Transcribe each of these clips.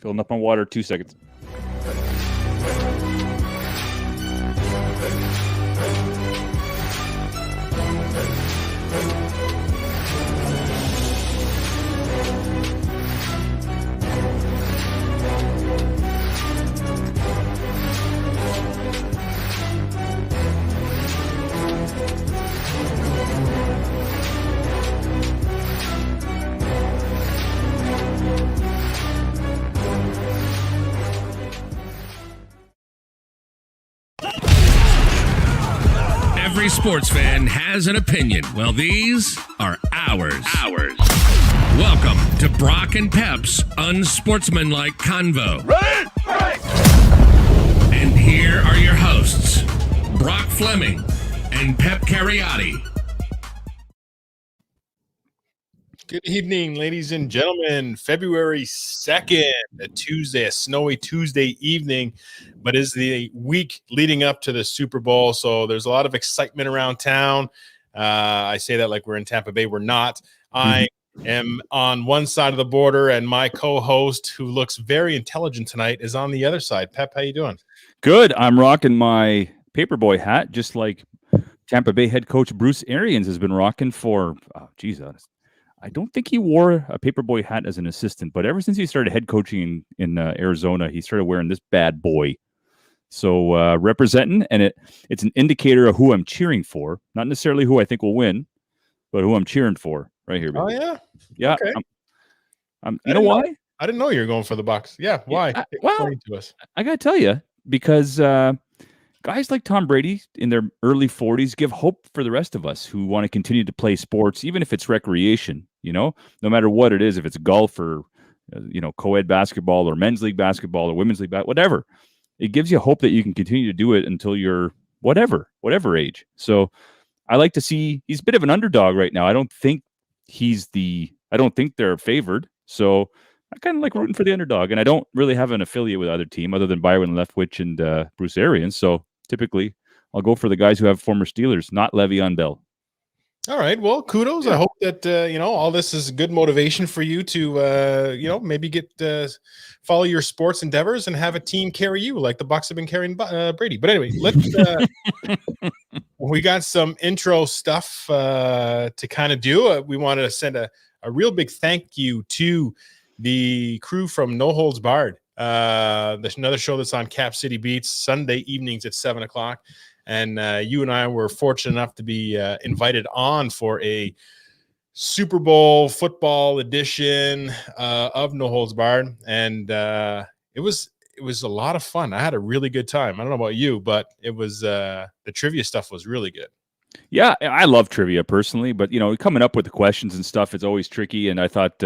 Filling up on water. 2 seconds. Every sports fan has an opinion. Well, these are ours. Welcome to Brock and Pep's Unsportsmanlike Convo. Ready? Right. And here are your hosts, Brock Fleming and Pep Cariotti. Good evening, ladies and gentlemen. February 2nd, a Tuesday, a snowy Tuesday evening, but is the week leading up to the Super Bowl. So there's a lot of excitement around town. I say that like we're in Tampa Bay. We're not. I am on one side of the border, and my co-host, who looks very intelligent tonight, is on the other side. Pep, how you doing? Good. I'm rocking my Paperboy hat, just like Tampa Bay head coach Bruce Arians has been rocking for, I don't think he wore a Paperboy hat as an assistant, but ever since he started head coaching in Arizona, he started wearing this bad boy. So representing, and it's an indicator of who I'm cheering for, not necessarily who I think will win, but who I'm cheering for right here. Baby. Oh, yeah. Okay. You know why? I didn't know you were going for the Bucs. Yeah, why? Explain to us. I got to tell you, because guys like Tom Brady in their early 40s give hope for the rest of us who want to continue to play sports, even if it's recreation, no matter what it is, if it's golf or, co-ed basketball or men's league basketball or women's league, whatever. It gives you hope that you can continue to do it until you're whatever age. So I like to see he's a bit of an underdog right now. I don't think they're favored. So I kind of like rooting for the underdog, and I don't really have an affiliate with either team other than Byron Leftwich and Bruce Arians. So typically I'll go for the guys who have former Steelers, not Le'Veon Bell. All right. Well, kudos. I hope that, all this is good motivation for you to, maybe follow your sports endeavors and have a team carry you like the Bucs have been carrying Brady. But anyway, we got some intro stuff to kind of do. We wanted to send a real big thank you to the crew from No Holds Barred. There's another show that's on Cap City Beats Sunday evenings at 7:00. And you and I were fortunate enough to be invited on for a Super Bowl football edition of No Holds Barred. And it was a lot of fun. I had a really good time. I don't know about you, but it was the trivia stuff was really good. Yeah, I love trivia personally, but, coming up with the questions and stuff, it's always tricky. And I thought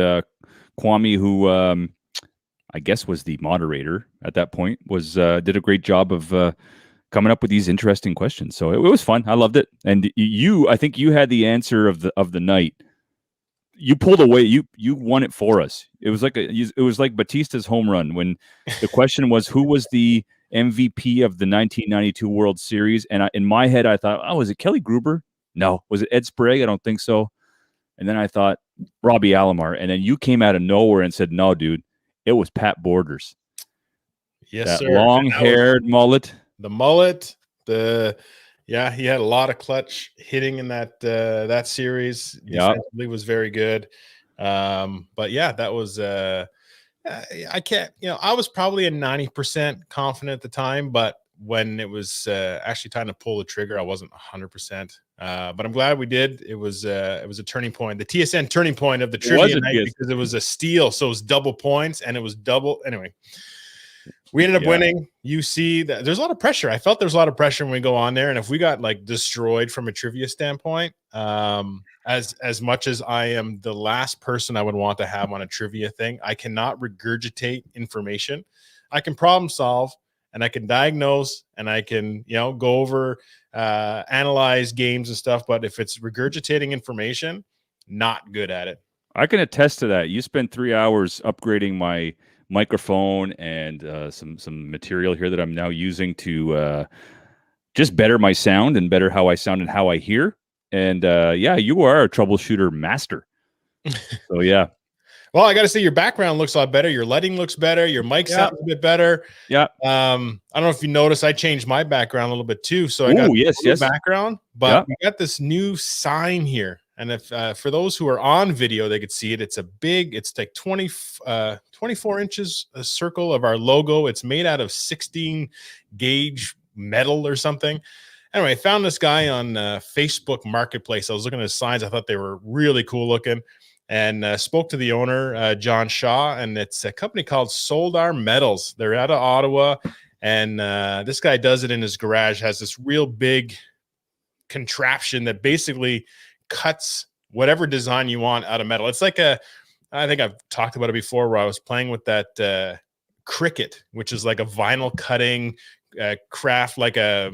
Kwame, who I guess was the moderator at that point, did a great job of coming up with these interesting questions. So it was fun. I loved it. And I think you had the answer of the night. You pulled away. You won it for us. It was like Batista's home run when the question was, who was the MVP of the 1992 World Series? And in my head, I thought, was it Kelly Gruber? No. Was it Ed Sprague? I don't think so. And then I thought Robbie Alomar. And then you came out of nowhere and said, no, dude, it was Pat Borders. Yes, that sir. Long-haired mullet. The mullet, he had a lot of clutch hitting in that series. Defensively was very good. But yeah, that was I can't, I was probably a 90% confident at the time, but when it was actually time to pull the trigger, I wasn't 100%. But I'm glad we did. It was a turning point, the TSN turning point of the trivia night, because it was a steal, so it was double points, and it was double anyway. We ended up winning. You see that there's a lot of pressure. I felt there's a lot of pressure when we go on there. And if we got destroyed from a trivia standpoint, as much as I am the last person I would want to have on a trivia thing, I cannot regurgitate information. I can problem solve, and I can diagnose, and I can, go over, analyze games and stuff. But if it's regurgitating information, not good at it. I can attest to that. You spent 3 hours upgrading my microphone and some material here that I'm now using to just better my sound and better how I sound and how I hear. And you are a troubleshooter master. So yeah. Well, I got to say, your background looks a lot better. Your lighting looks better. Your mic sounds a bit better. Yeah. I don't know if you noticed, I changed my background a little bit too. So I got yes. background, but we got this new sign here. And if for those who are on video, they could see it. It's a big, it's like 24 inches a circle of our logo. It's made out of 16 gauge metal or something. Anyway, I found this guy on Facebook Marketplace. I was looking at his signs. I thought they were really cool looking. And spoke to the owner, John Shaw, and it's a company called Soldar Metals. They're out of Ottawa, and this guy does it in his garage, has this real big contraption that basically cuts whatever design you want out of metal. It's like I think I've talked about it before, where I was playing with that Cricut, which is like a vinyl cutting craft, like a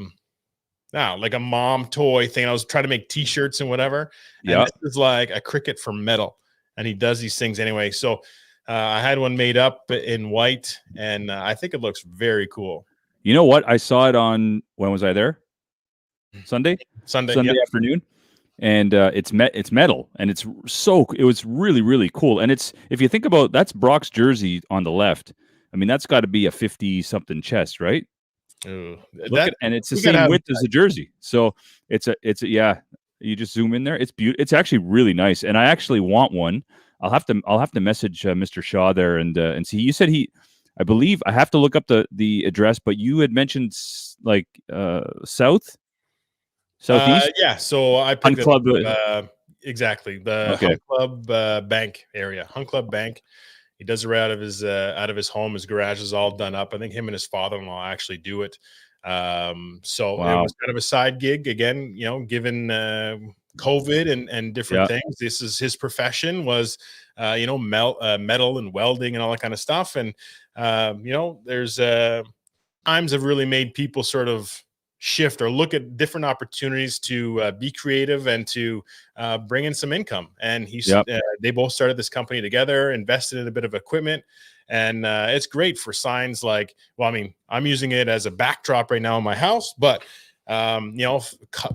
mom toy thing. I was trying to make t-shirts and whatever. And this is like a Cricut for metal. And he does these things anyway. So I had one made up in white, and I think it looks very cool. You know what? I saw it on, when was I there? Sunday afternoon. And it's metal, and it was really, really cool. And it's, if you think about, that's Brock's jersey on the left. I mean, that's got to be a 50-something chest, right? Ooh, and it's the same width as the jersey. So it's a you just zoom in there. It's beautiful. It's actually really nice, and I actually want one. I'll have to message Mr. Shaw there and see. You said I believe I have to look up the address, but you had mentioned like southeast. Yeah, so I picked Club, exactly the Hunt Club Bank area. Hunt Club Bank. He does it right out of his home. His garage is all done up. I think him and his father-in-law actually do it. So it was kind of a side gig again, given COVID and different things. This is his profession, was metal and welding and all that kind of stuff. And there's times have really made people sort of shift or look at different opportunities to be creative and to bring in some income. And they both started this company together, invested in a bit of equipment. And it's great for signs like, well, I mean, I'm using it as a backdrop right now in my house, but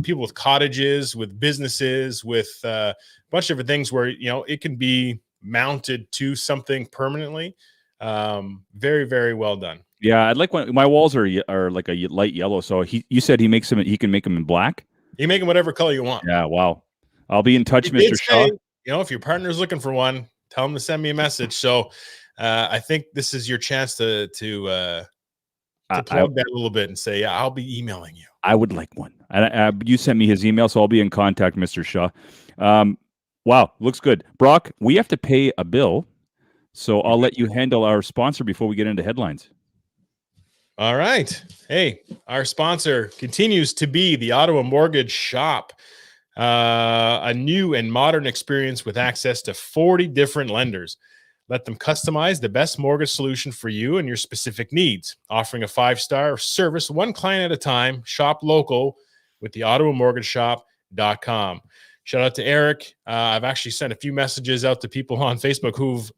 people with cottages, with businesses, with a bunch of different things where, it can be mounted to something permanently. Very, very well done. Yeah, I'd like when my walls are like a light yellow. So you said he can make them in black. You can make them whatever color you want. Yeah, wow. I'll be in touch, Mr. Shaw. If your partner's looking for one, tell him to send me a message. So I think this is your chance to plug that a little bit and say, I'll be emailing you. I would like one. You sent me his email, so I'll be in contact, Mr. Shaw. Wow, looks good. Brock, we have to pay a bill, so I'll let you handle our sponsor before we get into headlines. All right. Hey, our sponsor continues to be the Ottawa Mortgage Shop, a new and modern experience with access to 40 different lenders. Let them customize the best mortgage solution for you and your specific needs, offering a 5-star service, one client at a time. Shop local with the OttawaMortgageShop.com. Shout out to Eric. I've actually sent a few messages out to people on Facebook who've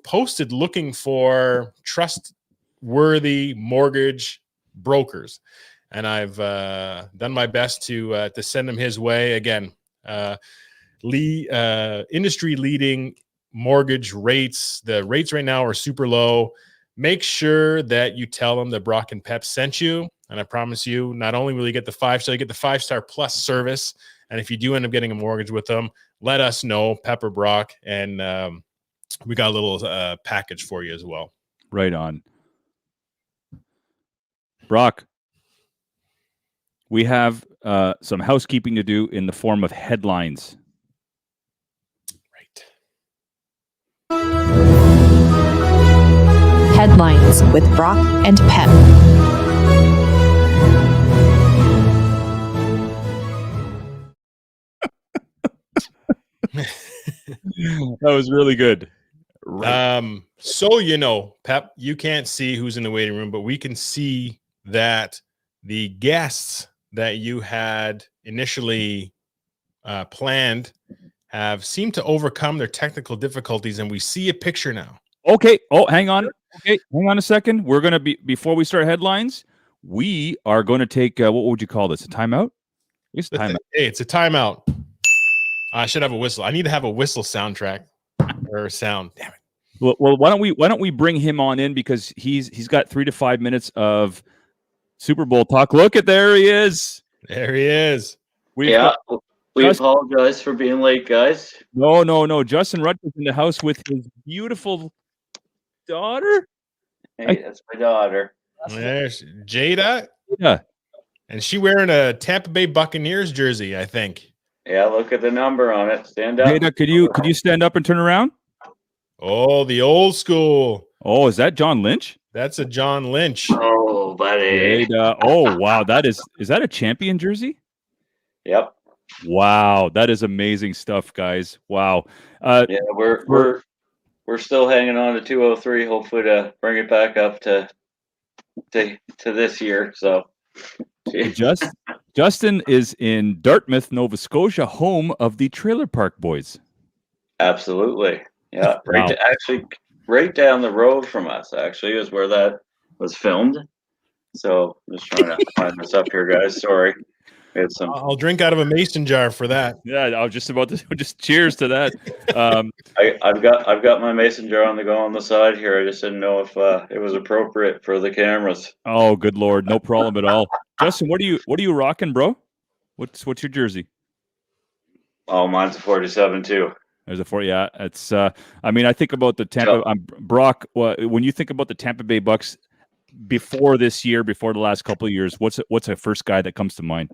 posted looking for trustworthy mortgage brokers, and I've done my best to send them his way. Again, industry leading mortgage rates. The rates right now are super low. Make sure that you tell them that Brock and Pep sent you, and I promise you, not only will you get the 5-star, you get the 5-star plus service. And if you do end up getting a mortgage with them, let us know, Pep or Brock, and we got a little package for you as well. Right on. Brock, we have some housekeeping to do in the form of headlines. Right. Headlines with Brock and Pep. That was really good. Right. Pep, you can't see who's in the waiting room, but we can see that the guests that you had initially planned have seemed to overcome their technical difficulties, and we see a picture now. Okay. Oh, hang on. Okay, hang on a second. We're going to before we start headlines, we are going to take, what would you call this? A timeout? It's a timeout. I should have a whistle. I need to have a whistle soundtrack. or sound. Damn it. Well, why don't we bring him on in, because he's got 3 to 5 minutes of Super Bowl talk. Look at, there he is. There he is. We apologize for being late, guys. No. Justin Rutgers in the house with his beautiful daughter. Hey, that's my daughter. There's Jada. Yeah. And she wearing a Tampa Bay Buccaneers jersey, I think. Yeah, look at the number on it. Stand up. Jada, could you stand up and turn around? Oh, the old school. Oh, is that John Lynch? That's a John Lynch. Oh, buddy. Jada. Oh, wow. Is that a champion jersey? Yep. Wow, that is amazing stuff, guys. Wow. Yeah, we're still hanging on to 203. Hopefully to bring it back up to this year. So, Justin is in Dartmouth, Nova Scotia, home of the Trailer Park Boys. Absolutely. Yeah, Wow. Right down the road from us. Actually, is where that was filmed. So, I'm just trying to find this up here, guys. Sorry. I'll drink out of a mason jar for that. Yeah, I was just about to just cheers to that. I've got my mason jar on the go on the side here. I just didn't know if it was appropriate for the cameras. Oh, good Lord, no problem at all. Justin, what are you rocking, bro? What's your jersey? Oh, mine's a 47 too. There's a 4. Yeah, it's. I mean, I think about the Tampa. Brock. When you think about the Tampa Bay Bucks before this year, before the last couple of years, what's a first guy that comes to mind?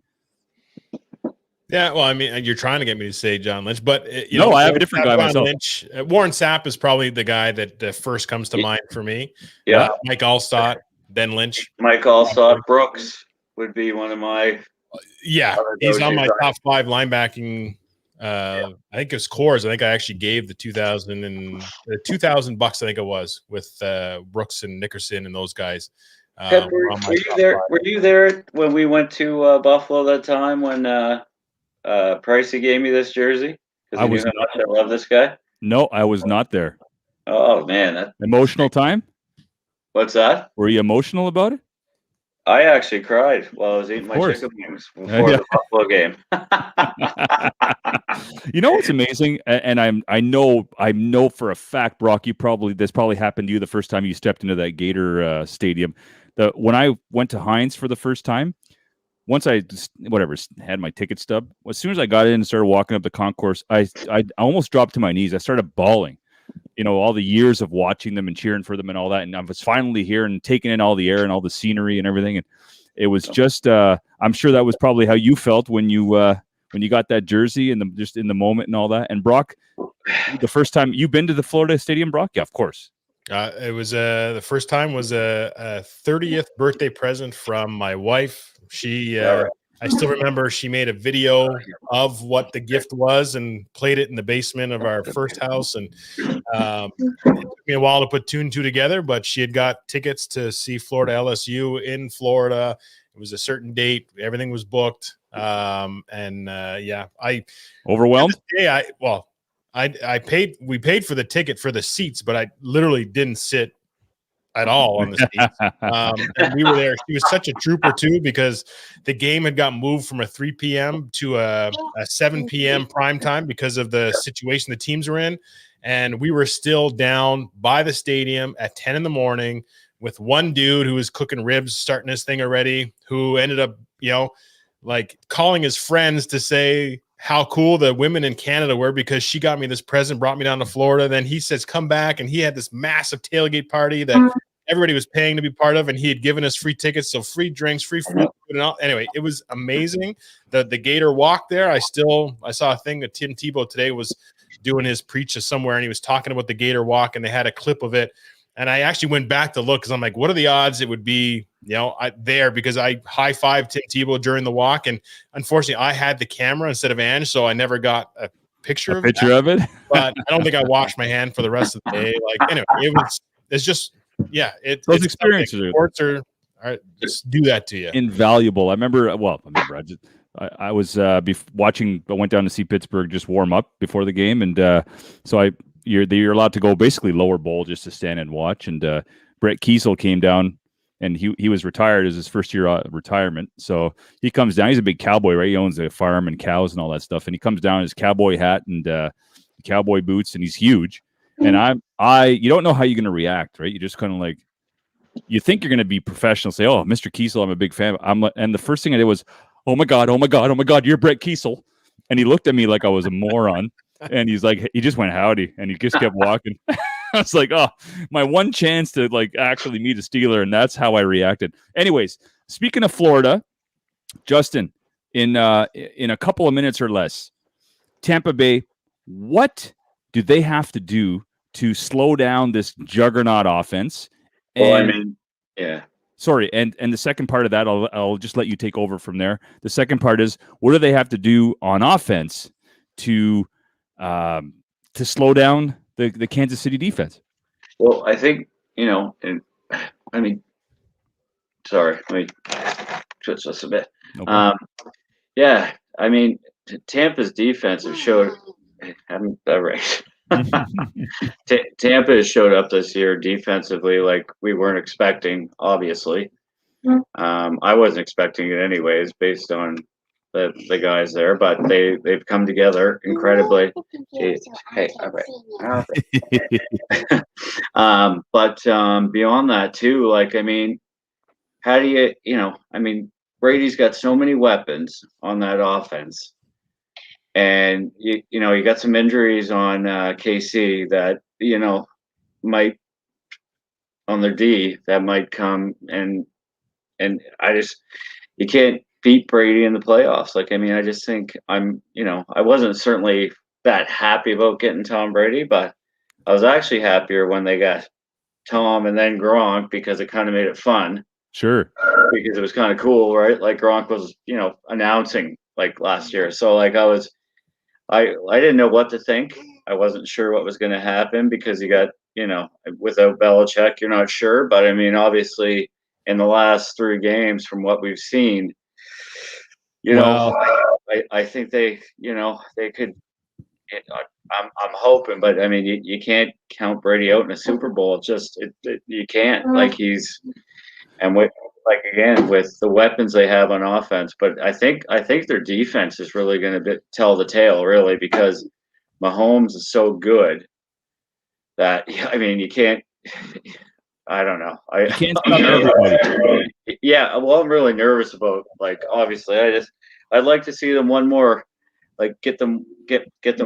Yeah, well, I mean, you're trying to get me to say John Lynch, but I have a different guy myself. Lynch, Warren Sapp is probably the guy that first comes to mind for me. Yeah, Mike Allstott, then Lynch. Mike Allstott, Brooks would be one of my. Yeah, he's on my top 5 linebacking. I think it was cores. I think I actually gave the 2,000 bucks. I think it was with Brooks and Nickerson and those guys. Pep, were you there? Were you there when we went to Buffalo that time when Pricey gave me this jersey? Because he knew how much I love this guy. No, I was not there. Oh man, emotional time. What's that? Were you emotional about it? I actually cried while I was eating my chicken wings before the Buffalo game. You know what's amazing, and I know for a fact, Brock, this probably happened to you the first time you stepped into that Gator stadium. When I went to Heinz for the first time, once I had my ticket stub, as soon as I got in and started walking up the concourse, I almost dropped to my knees. I started bawling. All the years of watching them and cheering for them and all that. And I was finally here and taking in all the air and all the scenery and everything. And it was just, I'm sure that was probably how you felt when you got that jersey and just in the moment and all that. And Brock, the first time you've been to the Florida Stadium, Brock? Yeah, of course. It was the first time was a 30th birthday present from my wife. She, I still remember she made a video of what the gift was and played it in the basement of our first house. And it took me a while to put 2 and 2 together, but she had got tickets to see Florida LSU in Florida. It was a certain date. Everything was booked. I overwhelmed. We paid for the ticket for the seats, but I literally didn't sit at all on the seats. And we were there. She was such a trooper too, because the game had got moved from a 3 p.m. to a 7 p.m. prime time because of the situation the teams were in. And we were still down by the stadium at 10 in the morning with one dude who was cooking ribs, starting his thing already, who ended up, calling his friends to say how cool the women in Canada were because she got me this present, brought me down to Florida. Then he says, come back. And he had this massive tailgate party that everybody was paying to be part of. And he had given us free tickets. So free drinks, free food. And all. Anyway, it was amazing. The Gator walk there. I saw a thing that Tim Tebow today was doing his preach somewhere. And he was talking about the Gator walk and they had a clip of it. And I actually went back to look because I'm like, what are the odds it would be, there? Because I high-fived Tim Tebow during the walk. And unfortunately, I had the camera instead of Ange, so I never got a picture of it. But I don't think I washed my hand for the rest of the day. Anyway, those experiences. Sports are just do that to you. Invaluable. I remember. I was watching. I went down to see Pittsburgh just warm up before the game, and so you're allowed to go basically lower bowl just to stand and watch. And Brett Kiesel came down, and he was retired as his first year retirement. So he comes down. He's a big cowboy, right? He owns a farm and cows and all that stuff. And he comes down in his cowboy hat and cowboy boots, and he's huge. And you don't know how you're going to react, right? You just kind of like, you think you're going to be professional, say, "Oh, Mr. Kiesel, I'm a big fan." And the first thing I did was, "Oh my god, oh my god, oh my god, you're Brett Kiesel," and he looked at me like I was a moron, and he just went howdy, and he just kept walking. I was like, "Oh, my one chance to like actually meet a Steeler," and that's how I reacted. Anyways, speaking of Florida, Justin, in a couple of minutes or less, Tampa Bay, what do they have to do to slow down this juggernaut offense? Sorry, and the second part of that, I'll just let you take over from there. The second part is, what do they have to do on offense to slow down the Kansas City defense? Well, I think, sorry, let me switch this a bit. Yeah, I mean, Tampa's defense has showed. Tampa has showed up this year defensively like we weren't expecting, obviously. I wasn't expecting it anyways, based on the guys there, but they've come together incredibly. Jeez. Hey, all right. But beyond that too, like, I mean, how do you, Brady's got so many weapons on that offense. And you got some injuries on KC that might on their D that might come, and you can't beat Brady in the playoffs. Like, I mean, I just think I wasn't certainly that happy about getting Tom Brady, but I was actually happier when they got Tom and then Gronk, because it kind of made it fun. Sure. Because it was kind of cool, right? Like Gronk was, announcing like last year, so like I didn't know what to think. I wasn't sure what was going to happen, because you got, without Belichick, you're not sure. But I mean, obviously, in the last 3 games, from what we've seen, I think they could. I'm hoping, but I mean, you can't count Brady out in a Super Bowl. You can't. Like, and with the weapons they have on offense, but I think their defense is really going to tell the tale, really, because Mahomes is so good that, I mean, you can't. I don't know. You can't stop everybody. Yeah, well, I'm really nervous about, like, obviously, I'd like to see them one more, like, get them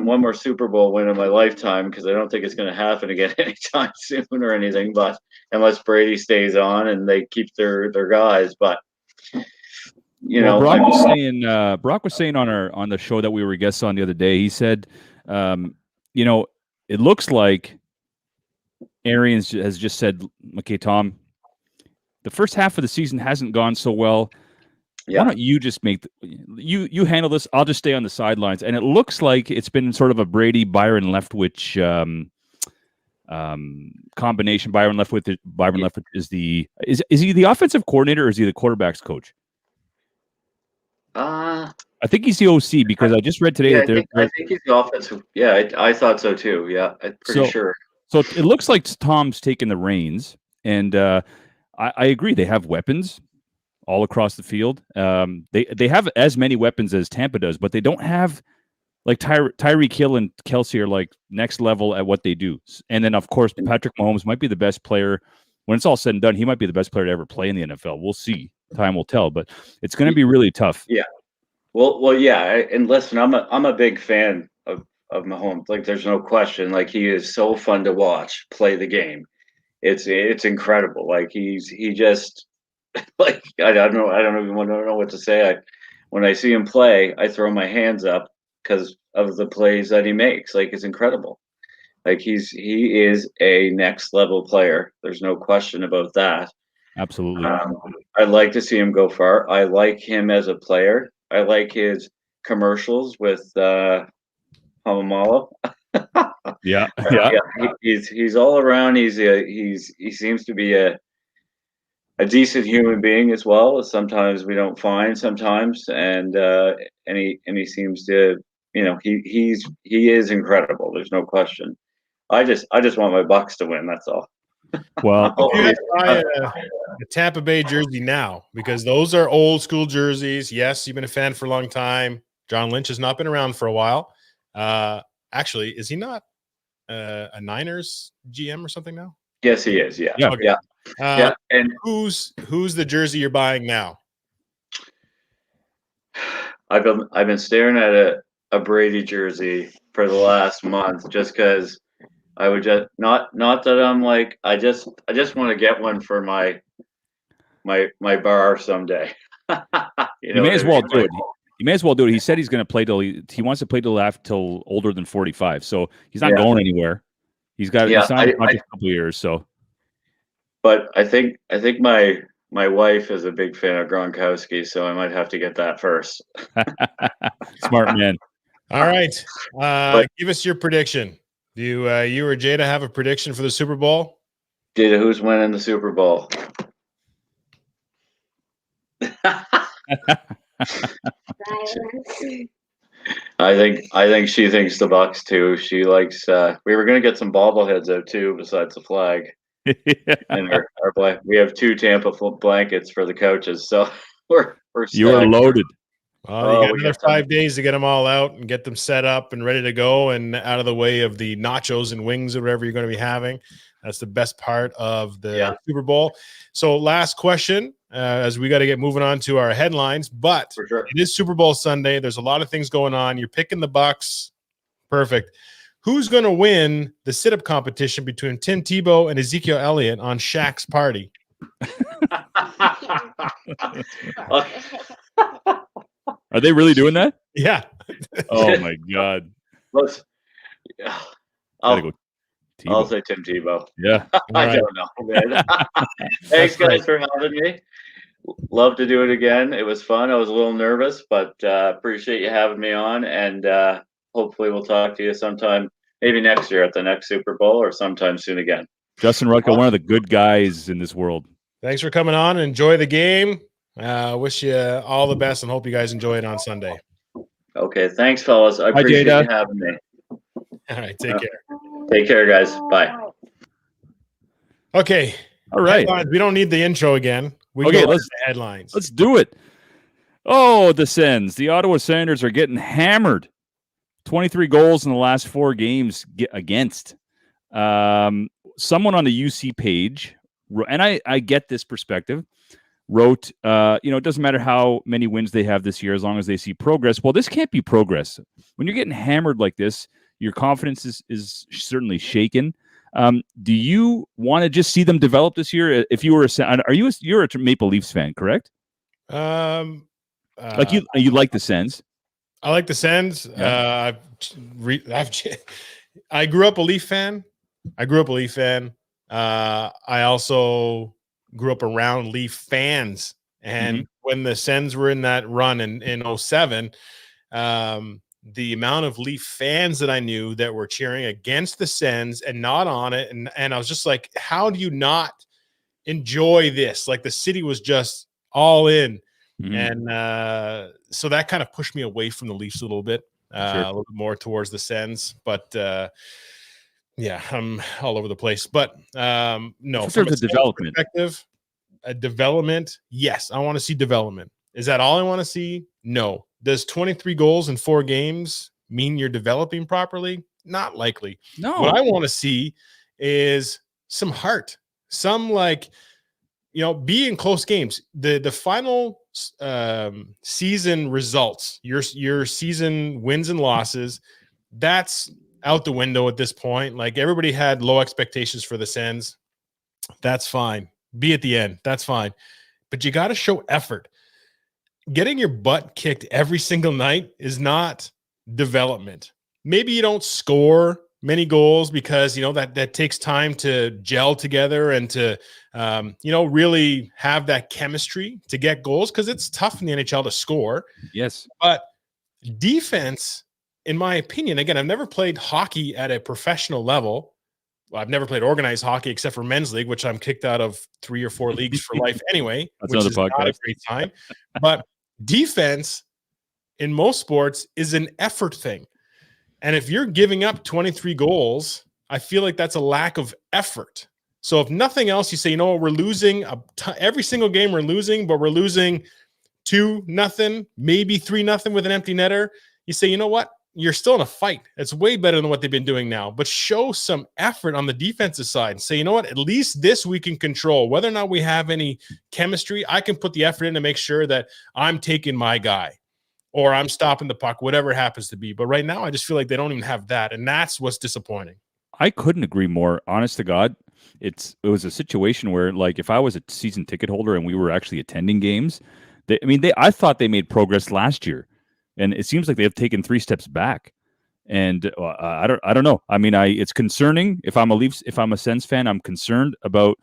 one more Super Bowl win in my lifetime, because I don't think it's going to happen again anytime soon or anything. But unless Brady stays on and they keep their guys, but Brock was saying on the show that we were guests on the other day. He said, it looks like Arians has just said, "Okay, Tom, the first half of the season hasn't gone so well. Yeah. Why don't you just you handle this? I'll just stay on the sidelines." And it looks like it's been sort of a Brady, Byron Leftwich combination. Byron Leftwich is he the offensive coordinator, or is he the quarterback's coach? I think he's the OC, because I just read today that I think he's the offensive. Yeah, I thought so too. Yeah, I'm pretty sure. So it looks like Tom's taking the reins, and I agree. They have weapons all across the field. They have as many weapons as Tampa does, but they don't have, like, Tyreek Hill and Kelsey are like next level at what they do. And then, of course, Patrick Mahomes might be the best player. When it's all said and done, he might be the best player to ever play in the NFL. We'll see. Time will tell, but it's going to be really tough. Yeah. Well, yeah. And listen, I'm a big fan of Mahomes. Like, there's no question. Like, he is so fun to watch play the game. It's incredible. Like, he just, like, I don't even know what to say. When I see him play, I throw my hands up because of the plays that he makes. Like, it's incredible. Like, he is a next level player. There's no question about that. Absolutely. I'd like to see him go far. I like him as a player. I like his commercials with Hamamalo. Yeah. He's all around. He seems to be a decent human being as well. Sometimes we don't find sometimes, and he seems to, he is incredible. There's no question. I just want my Bucks to win. That's all. Well, you have to buy a Tampa Bay jersey now, because those are old school jerseys. Yes, you've been a fan for a long time. John Lynch has not been around for a while. Actually, is he not? a Niners GM or something now? Yes, he is. Yeah. Yeah. Okay. Yeah. Yeah. And Who's the jersey you're buying now? I've been staring at a Brady jersey for the last month just because I would just not that I'm like I just want to get one for my bar someday. You You know may what as I well mean? do it. He may as well do it. He said he's going to play till he wants to play till older than 45. So he's not Yeah. going anywhere. He Yeah, signed a contract a couple of years. So But I think my wife is a big fan of Gronkowski, so I might have to get that first. smart man. All right. But- Give us your prediction. Do you or Jada have a prediction for the Super Bowl? Jada, who's winning the Super Bowl? I think she thinks the Bucks too. She likes. We were gonna get some bobbleheads out too, besides the flag. And our blanket. We have 2 Tampa blankets for the coaches, so we're You are stacked. loaded. Well, Oh, you got we another got some. 5 days to get them all out and get them set up and ready to go and out of the way of the nachos and wings or whatever you're going to be having. That's the best part of the Super Bowl. So last question, as we got to get moving on to our headlines, but For sure. it is Super Bowl Sunday. There's a lot of things going on. You're picking the Bucks. Perfect. Who's going to win the sit-up competition between Tim Tebow and Ezekiel Elliott on Shaq's party? Are they really doing that? Yeah. Oh my God. Let's. Gotta I'll go I'll Tebow. say Tim Tebow. Yeah. I right. don't know, man. Thanks, guys, for having me. Love to do it again. It was fun. I was a little nervous, but appreciate you having me on. And hopefully we'll talk to you sometime, maybe next year at the next Super Bowl or sometime soon again. Justin Rutko, one of the good guys in this world. Thanks for coming on. Enjoy the game. Wish you all the best and hope you guys enjoy it on Sunday. Okay. Thanks, fellas. I Bye, appreciate Jada. you having me. All right. Take care. Take care, guys. Bye. Okay. All right. Headlines. We don't need the intro again. We Okay, go let's- to the headlines. Let's do it. Oh, the Sens. The Ottawa Senators are getting hammered. 23 goals in the last 4 games against. Someone on the UC page, and I get this perspective, wrote, it doesn't matter how many wins they have this year as long as they see progress. Well, this can't be progress. When you're getting hammered like this, your confidence is certainly shaken. Do you want to just see them develop this year? If you were you're a Maple Leafs fan, correct? Like you like the Sens? I like the Sens. Yeah. I grew up a Leaf fan. I also grew up around Leaf fans. And when the Sens were in that run in 2007, the amount of Leaf fans that I knew that were cheering against the Sens and not on it. And I was just like, how do you not enjoy this? Like the city was just all in. And so that kind of pushed me away from the Leafs a little bit, a little bit more towards the Sens. But yeah, I'm all over the place. But no, from a development perspective, a development, yes, I want to see development. Is that all I want to see? No. Does 23 goals in 4 games mean you're developing properly? Not likely. No. What I want to see is some heart, some be in close games. The final season results, your season wins and losses, that's out the window at this point. Like everybody had low expectations for the Sens. That's fine. Be at the end. That's fine. But you got to show effort. Getting your butt kicked every single night is not development. Maybe you don't score many goals because that takes time to gel together and to really have that chemistry to get goals, because it's tough in the NHL to score. Yes. But defense, in my opinion, again, I've never played hockey at a professional level. Well, I've never played organized hockey except for men's league, which I'm kicked out of 3 or 4 leagues for life anyway, That's which another is podcast. not a great time. But defense in most sports is an effort thing. And if you're giving up 23 goals, I feel like that's a lack of effort. So if nothing else, you say, we're losing every single game we're losing, but we're losing 2-0, maybe 3-0 with an empty netter. You say, you know what? you're still in a fight. It's way better than what they've been doing now, but show some effort on the defensive side and say, you know what, at least this we can control. Whether or not we have any chemistry, I can put the effort in to make sure that I'm taking my guy or I'm stopping the puck, whatever it happens to be. But right now, I just feel like they don't even have that. And that's what's disappointing. I couldn't agree more. Honest to God, it was a situation where, like, if I was a season ticket holder and we were actually attending games, I thought they made progress last year, and it seems like they've taken 3 steps back. And I don't know. I mean, it's concerning. If I'm a Sens fan, I'm concerned about,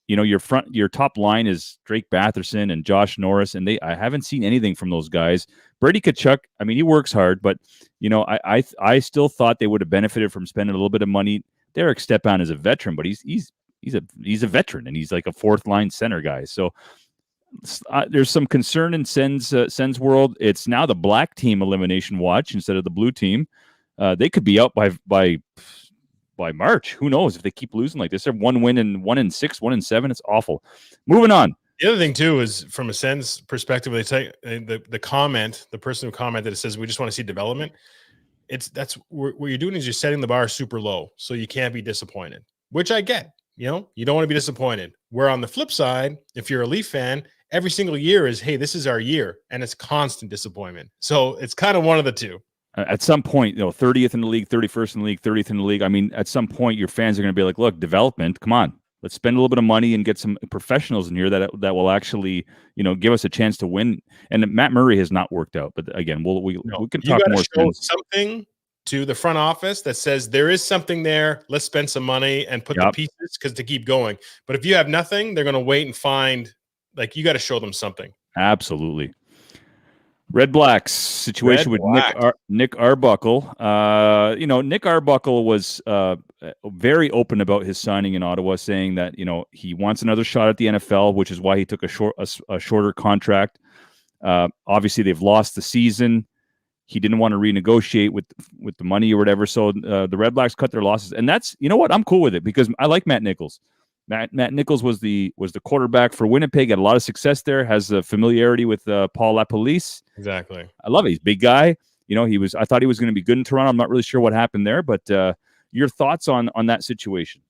your top line is Drake Batherson and Josh Norris, and I haven't seen anything from those guys. Brady Tkachuk, I mean, he works hard, but I still thought they would have benefited from spending a little bit of money. Derek Stepan is a veteran, but he's a veteran, and he's like a 4th line center guy. So there's some concern in Sens world. It's now the black team elimination watch instead of the blue team. They could be out by March. Who knows if they keep losing like this? They're 1 win and 1-6, 1-7. It's awful. Moving on. The other thing too is from a Sens perspective, they say the person who commented, it says we just want to see development. That's what you're doing is you're setting the bar super low, so you can't be disappointed. Which I get. You don't want to be disappointed. Where on the flip side, if you're a Leaf fan, every single year is, hey, this is our year, and it's constant disappointment. So it's kind of one of the two. At some point, 30th in the league, 31st in the league, 30th in the league. I mean, at some point, your fans are going to be like, look, development, come on. Let's spend a little bit of money and get some professionals in here that will actually, give us a chance to win. And Matt Murray has not worked out. But again, we can talk more. Show something to the front office that says there is something there. Let's spend some money and put the pieces to keep going. But if you have nothing, they're going to wait and find, you got to show them something. Absolutely. Red Blacks situation with Nick Arbuckle. Nick Arbuckle was very open about his signing in Ottawa, saying that he wants another shot at the NFL, which is why he took a shorter contract. Obviously, they've lost the season. He didn't want to renegotiate with the money or whatever, so the Red Blacks cut their losses, and that's I'm cool with it because I like Matt Nichols. Matt Nichols was the quarterback for Winnipeg, had a lot of success there, has a familiarity with Paul LaPolice. Exactly. I love it. He's a big guy. I thought he was going to be good in Toronto. I'm not really sure what happened there, but your thoughts on that situation?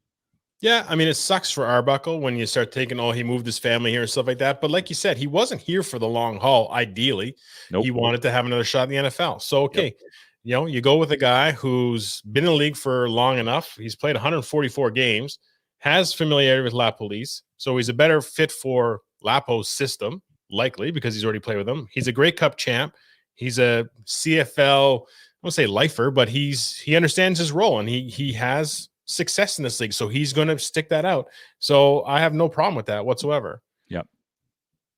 Yeah, I mean, it sucks for Arbuckle when you start thinking, he moved his family here and stuff like that. But like you said, he wasn't here for the long haul, ideally. Nope. He wanted to have another shot in the NFL. So, okay, you go with a guy who's been in the league for long enough. He's played 144 games. Has familiarity with LaPolice, so he's a better fit for Lapo's system, likely because he's already played with them. He's a Grey Cup champ. He's a CFL, I won't say lifer, but he understands his role and he has success in this league, so he's going to stick that out. So I have no problem with that whatsoever. Yep.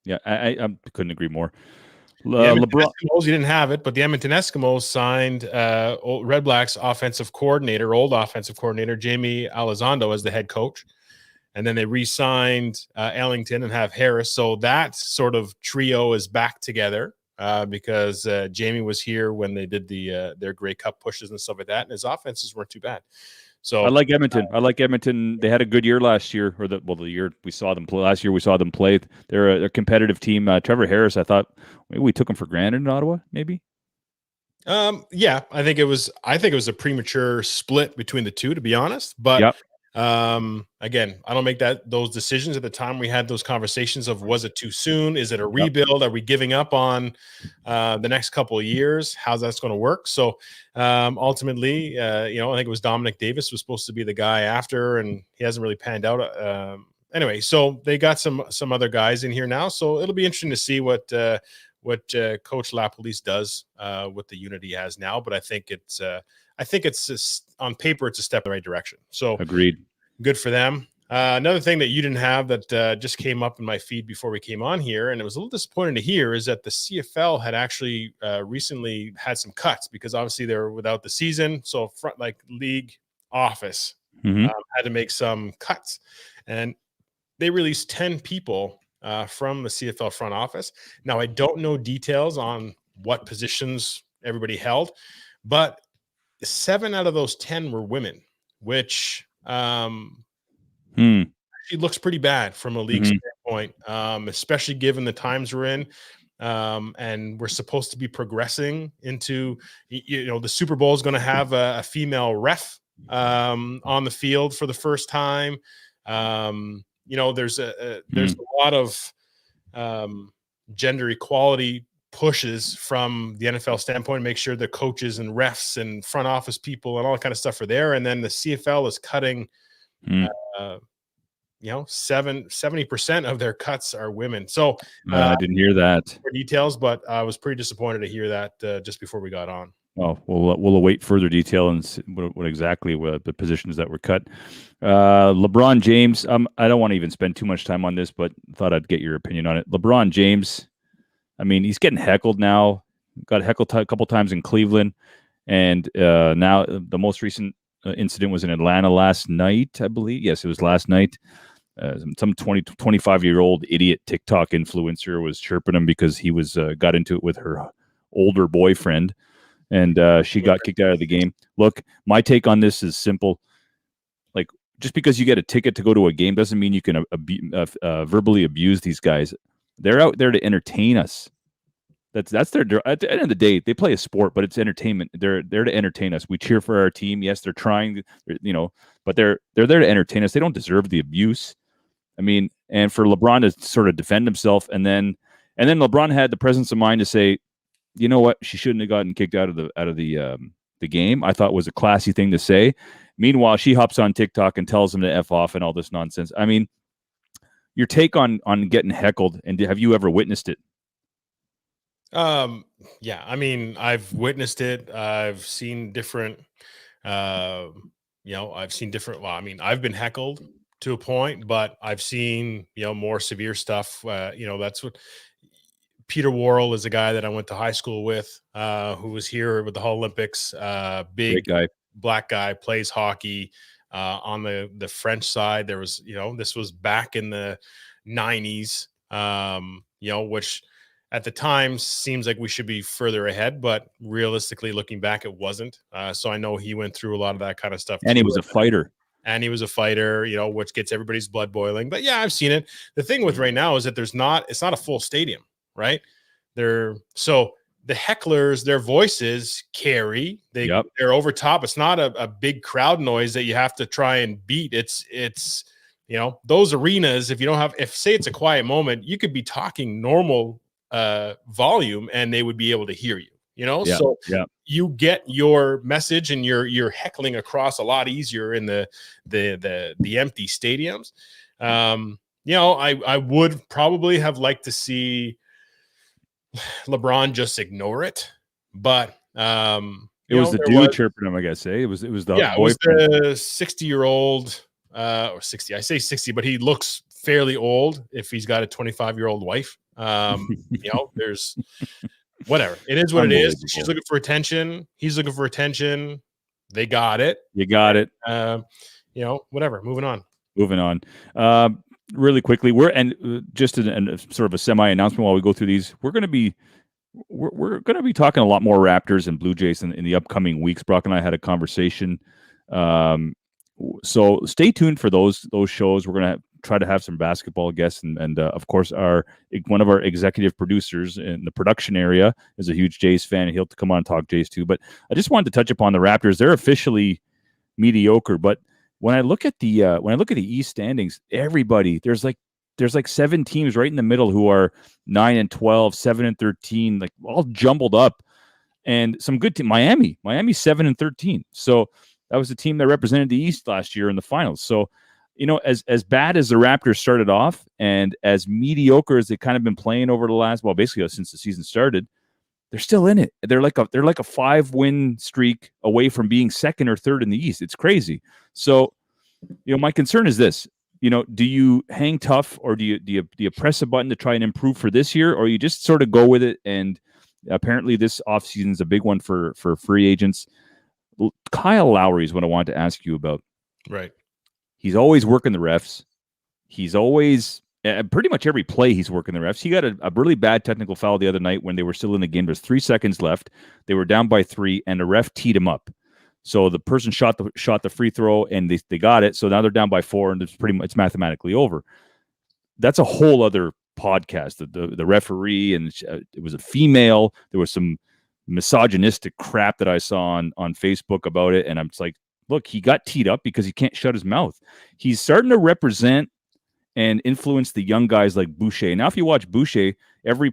Yeah, I couldn't agree more. LeBron, you didn't have it, but the Edmonton Eskimos signed Red Blacks old offensive coordinator Jamie Elizondo as the head coach, and then they re-signed Ellington and have Harris. So that sort of trio is back together because Jamie was here when they did their Grey Cup pushes and stuff like that, and his offenses weren't too bad. So I like Edmonton. They had a good year last year, or the year we saw them play. Last year we saw them play. They're a competitive team. Trevor Harris, I thought maybe we took him for granted in Ottawa. Maybe. Yeah, I think it was a premature split between the two, to be honest. But again, I don't make those decisions at the time. We had those conversations of, was it too soon? Is it a rebuild? Are we giving up on the next couple of years? How's that's going to work? So ultimately, I think it was Dominic Davis was supposed to be the guy after, and he hasn't really panned out. Anyway, so they got some other guys in here now. So it'll be interesting to see what Coach LaPolice does with the unit he has now. But I think it's on paper, it's a step in the right direction. So agreed. Good for them. Another thing that you didn't have that just came up in my feed before we came on here, and it was a little disappointing to hear, is that the CFL had actually recently had some cuts because obviously they were without the season. So league office had to make some cuts, and they released 10 people from the CFL front office. Now, I don't know details on what positions everybody held, but 7 out of those 10 were women, which actually looks pretty bad from a league standpoint, especially given the times we're in. and we're supposed to be progressing into, the Super Bowl is going to have a female ref on the field for the first time. There's a lot of gender equality pushes from the NFL standpoint to make sure the coaches and refs and front office people and all that kind of stuff are there. And then the CFL is cutting, 70% of their cuts are women. So I didn't hear that. more details, but I was pretty disappointed to hear that just before we got on. Oh, we'll await further detail and see what exactly the positions that were cut. LeBron James, I don't want to even spend too much time on this, but thought I'd get your opinion on it. LeBron James, I mean, he's getting heckled now. Got heckled a couple times in Cleveland, and now the most recent incident was in Atlanta last night, I believe. Yes, it was last night. Some 25-year-old idiot TikTok influencer was chirping him because he was got into it with her older boyfriend, and she got kicked out of the game. Look, my take on this is simple. Like, just because you get a ticket to go to a game doesn't mean you can verbally abuse these guys. They're out there to entertain us. That's their. At the end of the day, they play a sport, but it's entertainment. They're there to entertain us. We cheer for our team. Yes, they're trying, but they're there to entertain us. They don't deserve the abuse. I mean, and for LeBron to sort of defend himself, and then LeBron had the presence of mind to say, you know what, she shouldn't have gotten kicked out of the game. I thought was a classy thing to say. Meanwhile, she hops on TikTok and tells him to F off and all this nonsense. I mean, your take on getting heckled, and have you ever witnessed it? Yeah, I mean, I've witnessed it. I've seen different, I've seen different. Well, I mean, I've been heckled to a point, but I've seen, more severe stuff. That's what Peter Worrell is a guy that I went to high school with, who was here with the Hull Olympics. Big Great guy, black guy, plays hockey. On the French side, there was, this was back in the 90s, which at the time seems like we should be further ahead, but realistically looking back, it wasn't. So I know he went through a lot of that kind of stuff. And he was a fighter. Which gets everybody's blood boiling. But yeah, I've seen it. The thing with right now is that it's not a full stadium, right? So the hecklers, their voices carry. They're over top. It's not a big crowd noise that you have to try and beat. It's those arenas, if say it's a quiet moment, you could be talking normal volume and they would be able to hear you. So you get your message and you're heckling across a lot easier in the empty stadiums. I would probably have liked to see LeBron just ignore it, but it was the dude chirping him, I guess. It was the it was the 60-year-old or 60. I say 60, but he looks fairly old if he's got a 25-year-old wife. There's whatever. It is what it is. She's looking for attention. He's looking for attention. They got it. You got it. Whatever. Moving on. Really quickly, just in sort of a semi announcement while we go through these, we're going to be talking a lot more Raptors and Blue Jays in the upcoming weeks. Brock and I had a conversation. So stay tuned for those shows. We're going to try to have some basketball guests, and of course, one of our executive producers in the production area is a huge Jays fan, and he'll come on and talk Jays too. But I just wanted to touch upon the Raptors. They're officially mediocre, but when I look at the East standings, everybody there's like 7 teams right in the middle who are 9-12, 7-13, like all jumbled up, and some good team. Miami's 7-13. So that was the team that represented the East last year in the finals. So, as bad as the Raptors started off and as mediocre as they've kind of been playing over the last, basically since the season started, they're still in it. They're like a 5-win streak away from being second or third in the East. It's crazy. So, my concern is this. Do you hang tough, or do you press a button to try and improve for this year, or you just sort of go with it? And apparently this offseason is a big one for free agents. Kyle Lowry is what I wanted to ask you about. Right. He's always working the refs. He's always pretty much every play he's working the refs. He got a really bad technical foul the other night when they were still in the game. There's 3 seconds left. They were down by 3, and the ref teed him up. So the person shot the free throw, and they got it. So now they're down by 4, and it's mathematically over. That's a whole other podcast. The referee, and it was a female. There was some misogynistic crap that I saw on Facebook about it, and I'm just like, look, he got teed up because he can't shut his mouth. He's starting to represent and influence the young guys like Boucher. Now, if you watch Boucher, every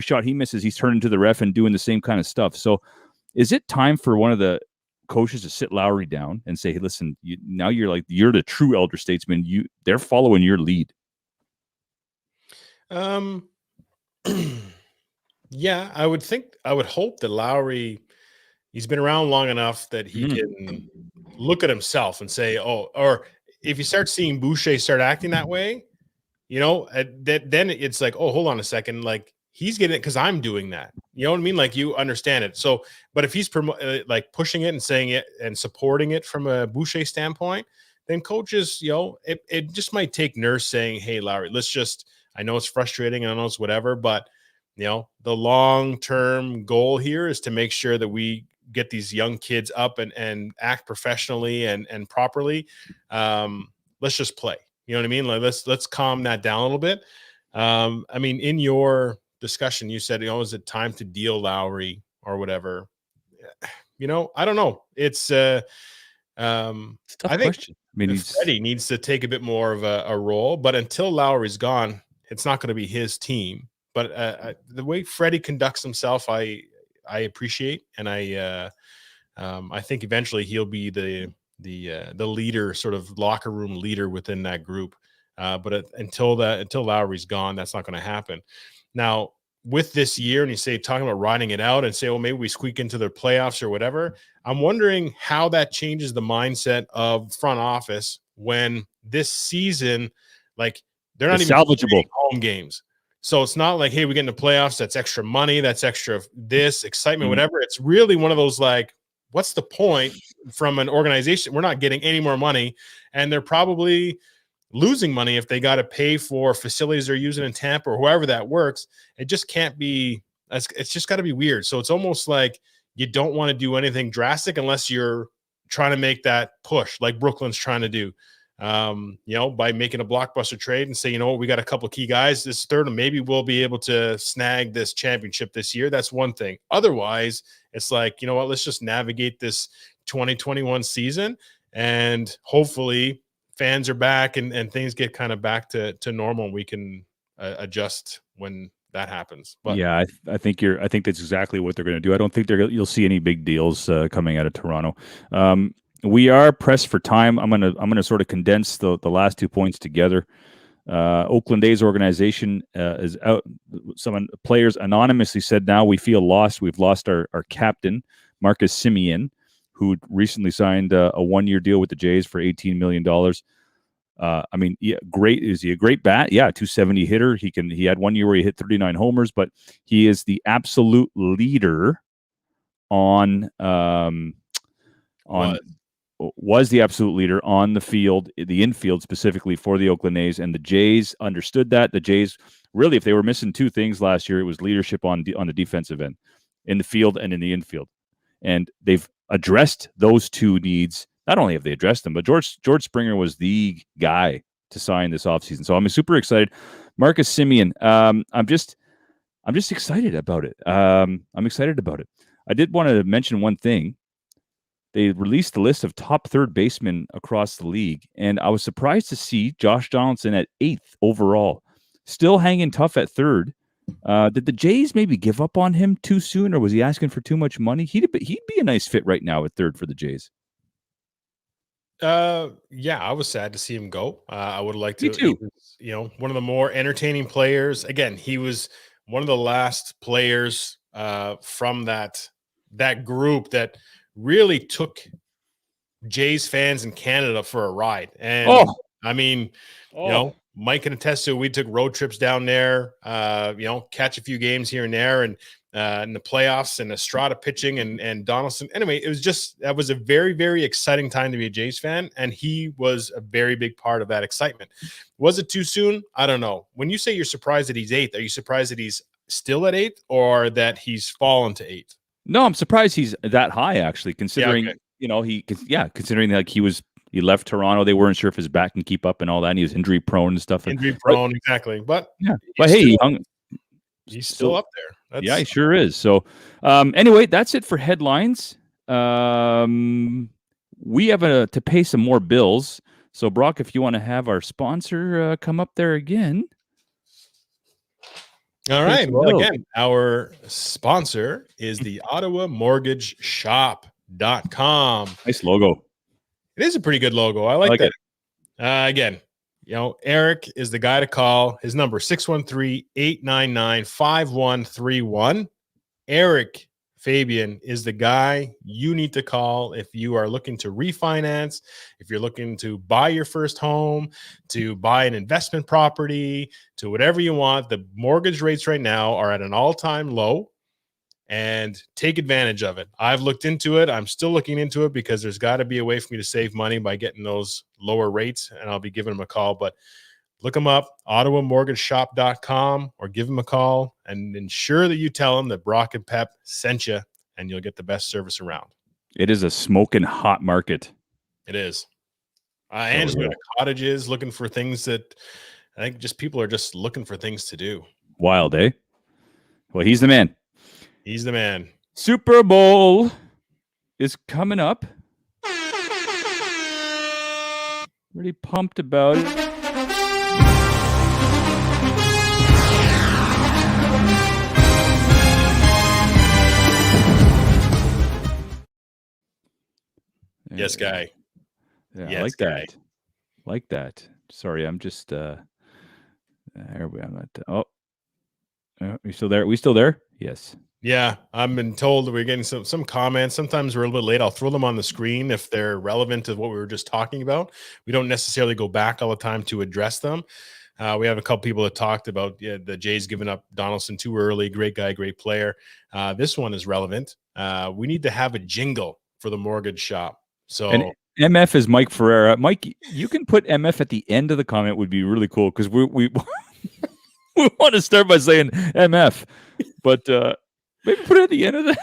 shot he misses, he's turning to the ref and doing the same kind of stuff. So, is it time for one of the coaches to sit Lowry down and say, "Hey, listen, now you're the true elder statesman. They're following your lead." Yeah, I would hope that Lowry, he's been around long enough that he can look at himself and say, "Oh," or if you start seeing Boucher start acting that way, then it's like, "Oh, hold on a second, like he's getting it because I'm doing that." You know what I mean? Like you understand it. So, but if he's like pushing it and saying it and supporting it from a Boucher standpoint, then coaches, it just might take Nurse saying, "Hey, Lowry, I know it's frustrating, I know it's whatever, but the long-term goal here is to make sure that we get these young kids up and act professionally and properly. Let's just play." You know what I mean? Like let's calm that down a little bit. I mean, in your discussion, you said, is it time to deal Lowry or whatever? I don't know. It's a tough I think question. I mean, Freddie needs to take a bit more of a role, but until Lowry's gone, it's not going to be his team. But the way Freddie conducts himself, I appreciate, and I think eventually he'll be the leader, sort of locker room leader within that group. But until Lowry's gone, that's not going to happen. Now, with this year, and you say talking about riding it out and say, "Oh, maybe we squeak into the playoffs or whatever." I'm wondering how that changes the mindset of front office when this season, like they're not even salvageable home games. So it's not like, hey, we get into playoffs, that's extra money, that's extra this excitement, whatever. It's really one of those like, what's the point from an organization? We're not getting any more money, and they're probably losing money if they got to pay for facilities they're using in Tampa or whoever that works. It just can't be. It's just got to be weird. So it's almost like you don't want to do anything drastic unless you're trying to make that push, like Brooklyn's trying to do. By making a blockbuster trade and say, we got a couple of key guys this third, and maybe we'll be able to snag this championship this year. That's one thing. Otherwise, it's like, let's just navigate this 2021 season, and hopefully fans are back and things get kind of back to normal, and we can adjust when that happens. But yeah, I think that's exactly what they're going to do. I don't think you'll see any big deals coming out of Toronto. We are pressed for time. I'm gonna sort of condense the last 2 points together. Oakland A's organization is out. Some players anonymously said, now we feel lost. We've lost our captain, Marcus Semien, who recently signed a 1-year deal with the Jays for $18 million. I mean, great. Is he a great bat? Yeah, 270 hitter. He had 1 year where he hit 39 homers, but he is the absolute leader was the absolute leader on the field, the infield specifically for the Oakland A's, and the Jays understood that. The Jays, really, if they were missing two things last year, it was leadership on the defensive end, in the field and in the infield. And they've addressed those two needs. Not only have they addressed them, but George Springer was the guy to sign this offseason. So I'm super excited. Marcus Semien, I'm just excited about it. I'm excited about it. I did want to mention one thing. They released the list of top third basemen across the league, and I was surprised to see Josh Donaldson at 8th overall, still hanging tough at third. Did the Jays maybe give up on him too soon, or was he asking for too much money? He'd be a nice fit right now at third for the Jays. Yeah, I was sad to see him go. I would have liked to. Me too. He was, one of the more entertaining players. Again, he was one of the last players from that group that really took Jays fans in Canada for a ride. And I mean, Mike can attest to it. We took road trips down there, catch a few games here and there, and in the playoffs, and Estrada pitching and Donaldson. Anyway, that was a very, very exciting time to be a Jays fan, and he was a very big part of that excitement. Was it too soon? I don't know. When you say you're surprised that he's 8th, are you surprised that he's still at 8th, or that he's fallen to 8th? No, I'm surprised he's that high, actually, considering considering like he was He left Toronto. They weren't sure if his back can keep up and all that. And he was injury prone and stuff. Injury prone, exactly. But yeah, but hey, he's still up there. Yeah, he sure is. So anyway, that's it for headlines. We have to pay some more bills. So Brock, if you want to have our sponsor come up there again. All right. Well, again, our sponsor is the Ottawa Mortgage Shop.com. Nice logo. It is a pretty good logo. I like that. Again, Eric is the guy to call. His number 613-899-5131. Eric Fabian is the guy you need to call if you are looking to refinance, if you're looking to buy your first home, to buy an investment property, to whatever you want. The mortgage rates right now are at an all-time low, and take advantage of it. I've looked into it. I'm still looking into it because there's got to be a way for me to save money by getting those lower rates, and I'll be giving them a call. But look them up, ottawamortgageshop.com, or give them a call and ensure that you tell them that Brock and Pep sent you, and you'll get the best service around. It is a smoking hot market. It is. Angie's got cottages, looking for things that I think just people are just looking for things to do. Wild, eh? Well, he's the man. He's the man. Super Bowl is coming up. Pretty pumped about it. Yes, guy. Yeah, yes, I like guy. that. Like that. Sorry, I'm just there we are. You still there? We still there? Yes. Yeah, I've been told that we're getting some comments. Sometimes we're a little bit late. I'll throw them on the screen if they're relevant to what we were just talking about. We don't necessarily go back all the time to address them. We have a couple people that talked about the Jays giving up Donaldson too early. Great guy, great player. This one is relevant. We need to have a jingle for the mortgage shop. So and MF is Mike Ferreira. Mike, you can put MF at the end of the comment. Would be really cool because we we want to start by saying MF, but maybe put it at the end of the.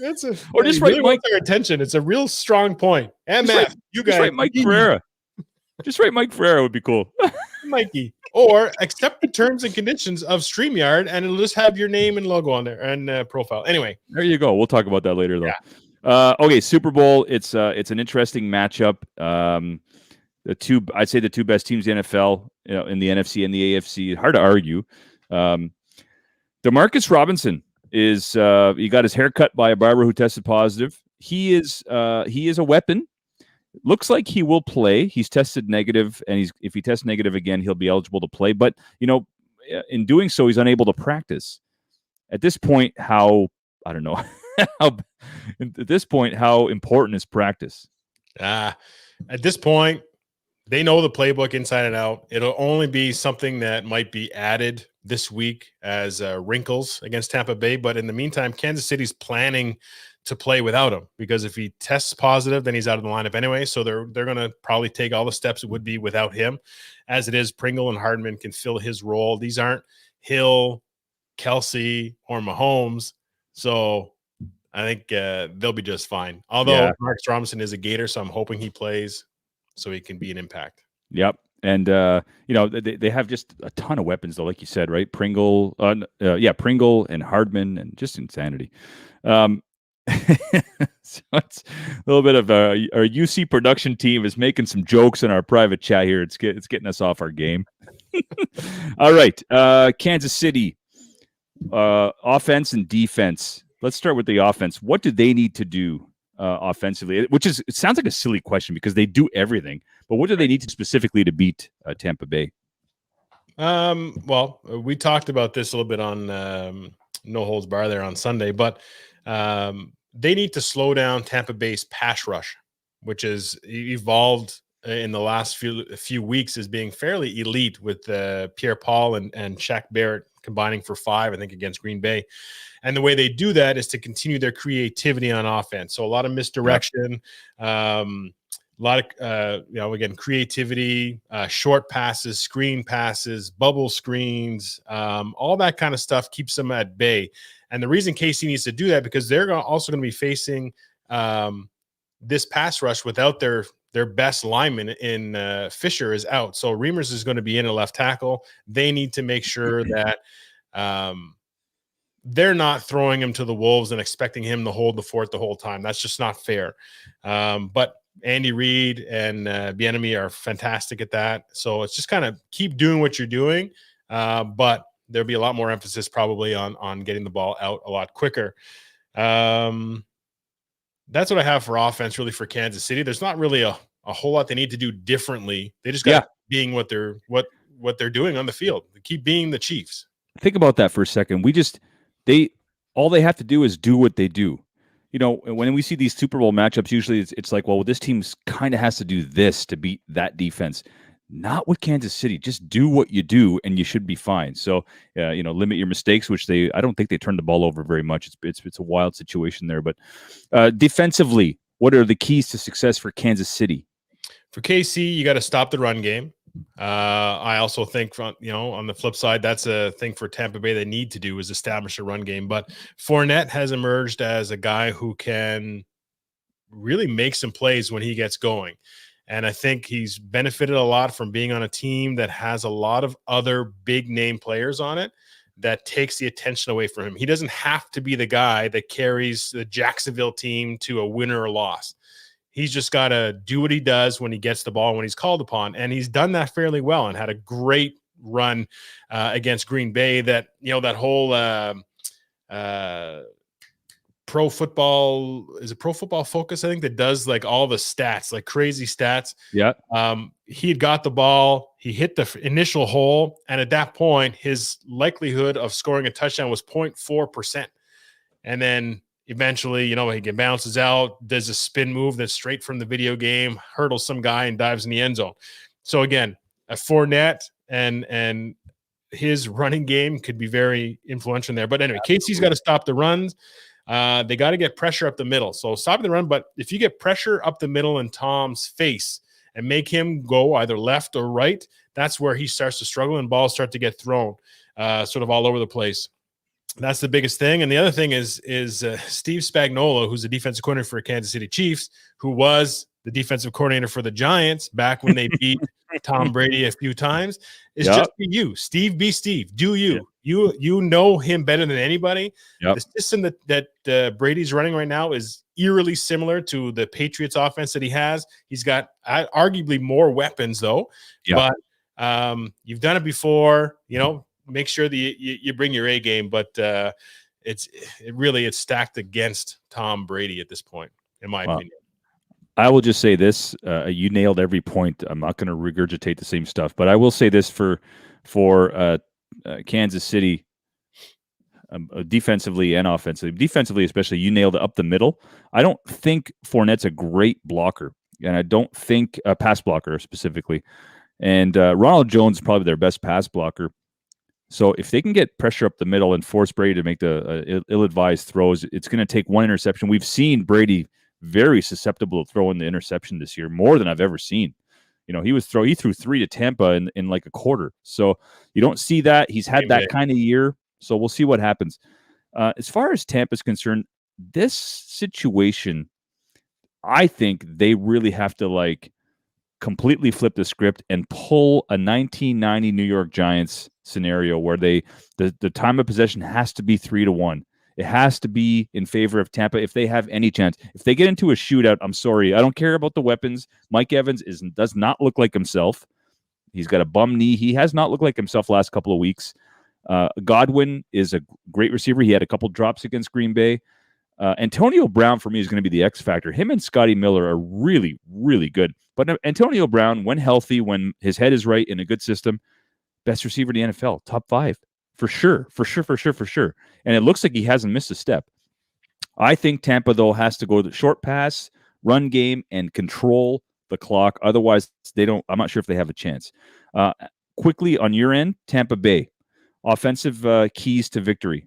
That's or just write really Mike. Their attention. It's a real strong point. MF, you guys. Just write Mike Ferreira. Just write Mike Ferreira would be cool. Mikey. Or accept the terms and conditions of StreamYard, and it'll just have your name and logo on there and profile. Anyway, there you go. We'll talk about that later, though. Yeah. Okay, Super Bowl. It's an interesting matchup. I'd say the two best teams in the NFL, in the NFC and the AFC. Hard to argue. Demarcus Robinson is he got his hair cut by a barber who tested positive. He is a weapon. Looks like he will play. He's tested negative, and if he tests negative again, he'll be eligible to play. But in doing so, he's unable to practice. At this point, I don't know. At this point, how important is practice? At this point, they know the playbook inside and out. It'll only be something that might be added this week as wrinkles against Tampa Bay. But in the meantime, Kansas City's planning to play without him because if he tests positive, then he's out of the lineup anyway. So they're going to probably take all the steps it would be without him. As it is, Pringle and Hardman can fill his role. These aren't Hill, Kelsey, or Mahomes. So I think they'll be just fine. Although Marcus Robinson is a Gator, so I'm hoping he plays so he can be an impact. Yep. And, they have just a ton of weapons, though, like you said, right? Pringle and Hardman and just insanity. So it's a little bit of our UC production team is making some jokes in our private chat here. It's getting us off our game. All right. Kansas City, offense and defense. Let's start with the offense. What do they need to do offensively? It sounds like a silly question because they do everything, but what do they need to specifically to beat Tampa Bay? Well, we talked about this a little bit on No Holds Bar there on Sunday, but they need to slow down Tampa Bay's pass rush, which has evolved in the last few weeks as being fairly elite with Pierre-Paul and Shaq Barrett combining for 5, I think, against Green Bay. And the way they do that is to continue their creativity on offense. So a lot of misdirection, a lot of, again, creativity, short passes, screen passes, bubble screens, all that kind of stuff keeps them at bay. And the reason KC needs to do that because they're also going to be facing this pass rush without their best lineman in Fisher is out. So Reimers is going to be in a left tackle. They need to make sure that they're not throwing him to the wolves and expecting him to hold the fort the whole time. That's just not fair. But Andy Reid and Bieniemy are fantastic at that. So it's just kind of keep doing what you're doing. But there'll be a lot more emphasis probably on getting the ball out a lot quicker. That's what I have for offense really for Kansas City. There's not really a whole lot they need to do differently. They just got being what they're doing on the field. They keep being the Chiefs. Think about that for a second. All they have to do is do what they do. You know, when we see these Super Bowl matchups, usually it's like, well, this team kind of has to do this to beat that defense. Not with Kansas City. Just do what you do, and you should be fine. So, limit your mistakes, which I don't think they turned the ball over very much. It's a wild situation there. But defensively, what are the keys to success for Kansas City? For KC, you got to stop the run game. I also think, on the flip side, that's a thing for Tampa Bay they need to do is establish a run game. But Fournette has emerged as a guy who can really make some plays when he gets going. And I think he's benefited a lot from being on a team that has a lot of other big name players on it that takes the attention away from him. He doesn't have to be the guy that carries the Jacksonville team to a win or a loss. He's just got to do what he does when he gets the ball, when he's called upon. And he's done that fairly well and had a great run against Green Bay. That whole Pro Football Focus, I think, that does like all the stats, like crazy stats. Yeah. He had got the ball. He hit the initial hole. And at that point, his likelihood of scoring a touchdown was 0.4%. And then eventually, he bounces out, does a spin move that's straight from the video game, hurdles some guy and dives in the end zone. So again, a Fournette and his running game could be very influential in there. But anyway, KC's got to stop the runs. They got to get pressure up the middle. So stop the run, but if you get pressure up the middle in Tom's face and make him go either left or right, that's where he starts to struggle and balls start to get thrown sort of all over the place. That's the biggest thing. And the other thing is Steve Spagnuolo, who's the defensive coordinator for Kansas City Chiefs, who was the defensive coordinator for the Giants back when they beat Tom Brady a few times, is just be you. Steve be Steve. Do you. Yeah. You know him better than anybody. Yep. The system that Brady's running right now is eerily similar to the Patriots offense that he has. He's got arguably more weapons, though. Yep. But you've done it before, make sure that you bring your A game, but it's stacked against Tom Brady at this point, in my opinion. I will just say this: you nailed every point. I'm not going to regurgitate the same stuff, but I will say this for Kansas City, defensively and offensively. Defensively, especially, you nailed it up the middle. I don't think Fournette's a great blocker, and I don't think a pass blocker specifically. And Ronald Jones is probably their best pass blocker. So if they can get pressure up the middle and force Brady to make the ill-advised throws, it's going to take one interception. We've seen Brady very susceptible to throwing the interception this year, more than I've ever seen. He threw 3 to Tampa in like a quarter. So you don't see that. He's had that kind of year. So we'll see what happens. As far as Tampa's concerned, this situation, I think they really have to completely flip the script and pull a 1990 New York Giants scenario where the time of possession has to be 3-1. It has to be in favor of Tampa if they have any chance. If they get into a shootout, I'm sorry, I don't care about the weapons. Mike Evans does not look like himself. He's got a bum knee. He has not looked like himself last couple of weeks. Godwin is a great receiver. He had a couple drops against Green Bay. Antonio Brown, for me, is going to be the X factor. Him and Scotty Miller are really, really good. But Antonio Brown, when healthy, when his head is right in a good system, best receiver in the NFL, top 5. For sure. And it looks like he hasn't missed a step. I think Tampa, though, has to go to the short pass, run game, and control the clock. Otherwise, I'm not sure if they have a chance. Quickly, on your end, Tampa Bay, offensive keys to victory.